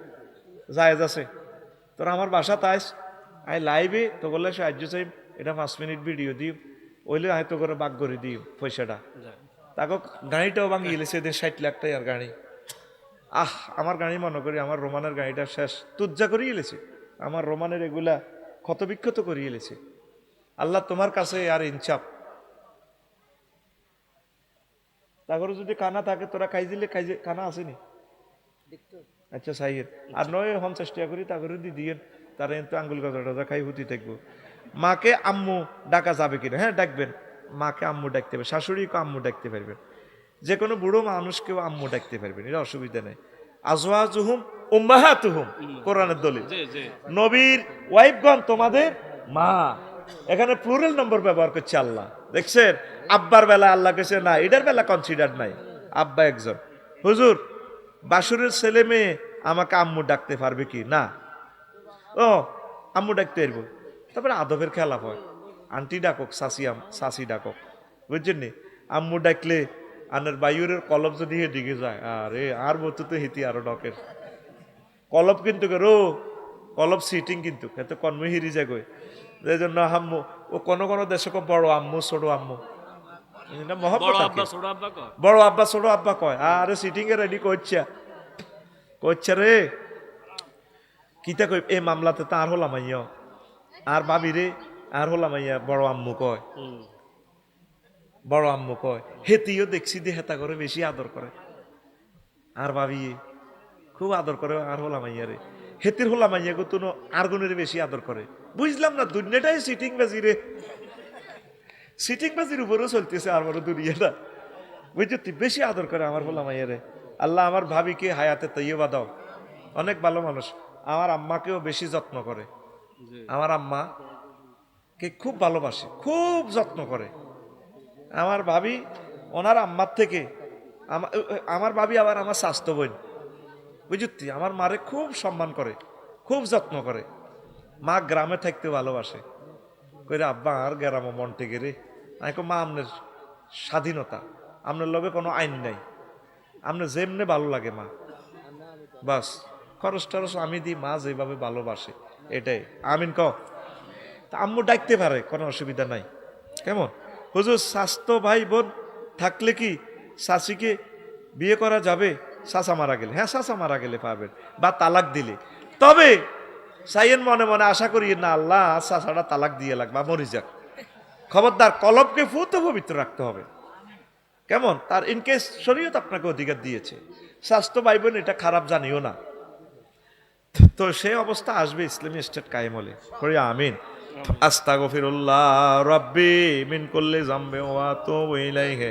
জায়েজ আছে, তোরা আমার বাসা তাইস, আই লাইভে তো করলে সাহায্য চাই, এটা 5 মিনিট ভিডিও দিও, ওইলে আয় তো করে বাগ করে দিও পয়সাটা, তাকে গাড়িটাও ভাঙি গেলেছে 60 লাখ টাকার গাড়ি, আমার গাড়ি মনে করি আমার রোমানের গাড়িটা শেষ তুজ্জা করে গেলেছে, আমার রোমানের এগুলা ক্ষতবিক্ষত করে গেলেছে। আল্লাহ তোমার কাছে আর ইনসাফ, তারপরে যদি কানা থাকে তোরা খাই দিলে, কানা আসেনি, আচ্ছা সাইয়ের আর নয় 50 টাকা করি তারপরে দি দিয়ে, তারা কিন্তু আঙ্গুল গাজা খাই হুতি থাকবো। মাকে আম্মু ডাকা যাবে কিনা? হ্যাঁ ডাকবেন, মাকে আম্মু ডাকতে পারবেন, শাশুড়িকে আম্মু ডাকতে পারবেন, যে কোনো বুড়ো মানুষকেও আম্মু ডাকতে পারবেন, এটা অসুবিধা নেই। আজওয়াজুহুম উম্মাহাতুহুম কোরআনের দলিল, নবীর ওয়াইফগণ তোমাদের মা, এখানে প্লুরাল নম্বর ব্যবহার করছে আল্লাহ, দেখছেন? আব্বার বেলা আল্লাহ কেছে না, এটার বেলা কনসিডার নাই, আব্বা একজন। হুজুর বাসুরের ছেলে মেয়ে আমাকে আম্মু ডাকতে পারবে কি? না। ও আম্মু ডাকতে পারবো। তারপরে আদবের খেলা হয়, আন্টি ডাকক, শাসি ডাকক, বুঝছেন নি? আম্মু ডাকলে আনের বায়ুরের কলব যদি হেদিকে যায়, আরে আর বলতো তো হিতি আরো ডকের কলব কিন্তু রো কলব সিটিং কিন্তু এত কর্ম হিরি যায় গই। এই জন্য আম্মু ও কোনো দেশে বড় আম্মু ছোট আম্মু, এটা মহব্বত বড় আর কি। আব্বা ছোট আব্বা কয়। বড় আব্বা ছোট আব্বা কয়, আরে সিটিং এ রেডি করছে রে কিতা কই এই মামলাতে তো আর হলাম আইয়া আর ভাবি রে আর হলাম আইয়া বড় আম্মু কয়, বড় আম্মু কয়। হেতিও দেখছি যে হেতা করে বেশি আদর করে, আর ভাবি খুব আদর করে আর হলাম আইয়া রে। হেতির হলাম আইয়া গো তুনো আর গুণের বেশি আদর করে। বুঝলাম না দুনিয়াটাই সিটিং বাজি রে, সিটিং বাজির উপরেও চলতেছে আর বড় দুনিয়াটা, বুঝছি বেশি আদর করে আমার হলাম আইয়া রে। আল্লাহ আমার ভাবিকে হায়াতে তৈবা দাও, অনেক ভালো মানুষ। আমার আম্মাকেও বেশি যত্ন করে, আমার আম্মা কে খুব ভালোবাসে, খুব যত্ন করে। আমার ভাবি ওনার আম্মার থেকে আমার ভাবি আবার আমার স্বাস্থ্য বোন, বুঝতি আমার মারে খুব সম্মান করে, খুব যত্ন করে। মা গ্রামে থাকতে ভালোবাসে, কইরে আব্বা আর গ্রামে মন টেকে রে। আমি কই মা আপনার স্বাধীনতা, আপনার লগে কোনো আইন নাই, আপনার যেমনে ভালো লাগে মা, বাস খরচ টরচ আমি দিই, মা যেভাবে ভালোবাসে এটাই। আমিন ক তা আম্মু ডাকতে পারে, কোনো অসুবিধা নাই। কেমন হুজুর স্বাস্থ্য ভাই বোন থাকলে কি শাশিকে বিয়ে করা যাবে? শাশা মারা গেলে, হ্যাঁ শাশা মারা গেলে পারবেন, বা তালাক দিলে। তবে সাইয়েন মনে মনে আশা করি না আল্লাহ শাশাটা তালাক দিয়ে লাগবে বা মরি যাক। খবরদার কলবকে ফুত পবিত্র রাখতে হবে। কেমন তার ইনকেস শরীয়ত আপনাকে অধিকার দিয়েছে, স্বাস্থ্য ভাই বোন এটা খারাপ জানিও না। তো সেই অবস্থা আসবে ইসলামী স্টেট কায়েম হলে। করি আমিন। আস্তাগফিরুল্লাহ রাব্বি মিন কুল্লি যামবি ওয়া আতুবু ইলাইহি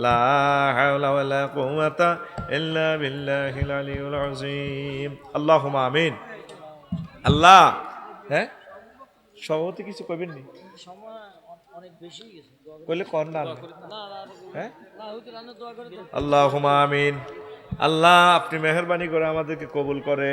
লা হাওলা ওয়ালা কুওয়াতা ইল্লা বিল্লাহিল আলিয়্যিল আযীম। আল্লাহুম্মা আমিন। আল্লাহ হ্যাঁ সভাপতি কিছু কইবেন নি? কইলে কর না হ্যাঁ। আল্লাহুম্মা আমিন। আল্লাহ আপনি মেহেরবানি করে আমাদেরকে কবুল করে।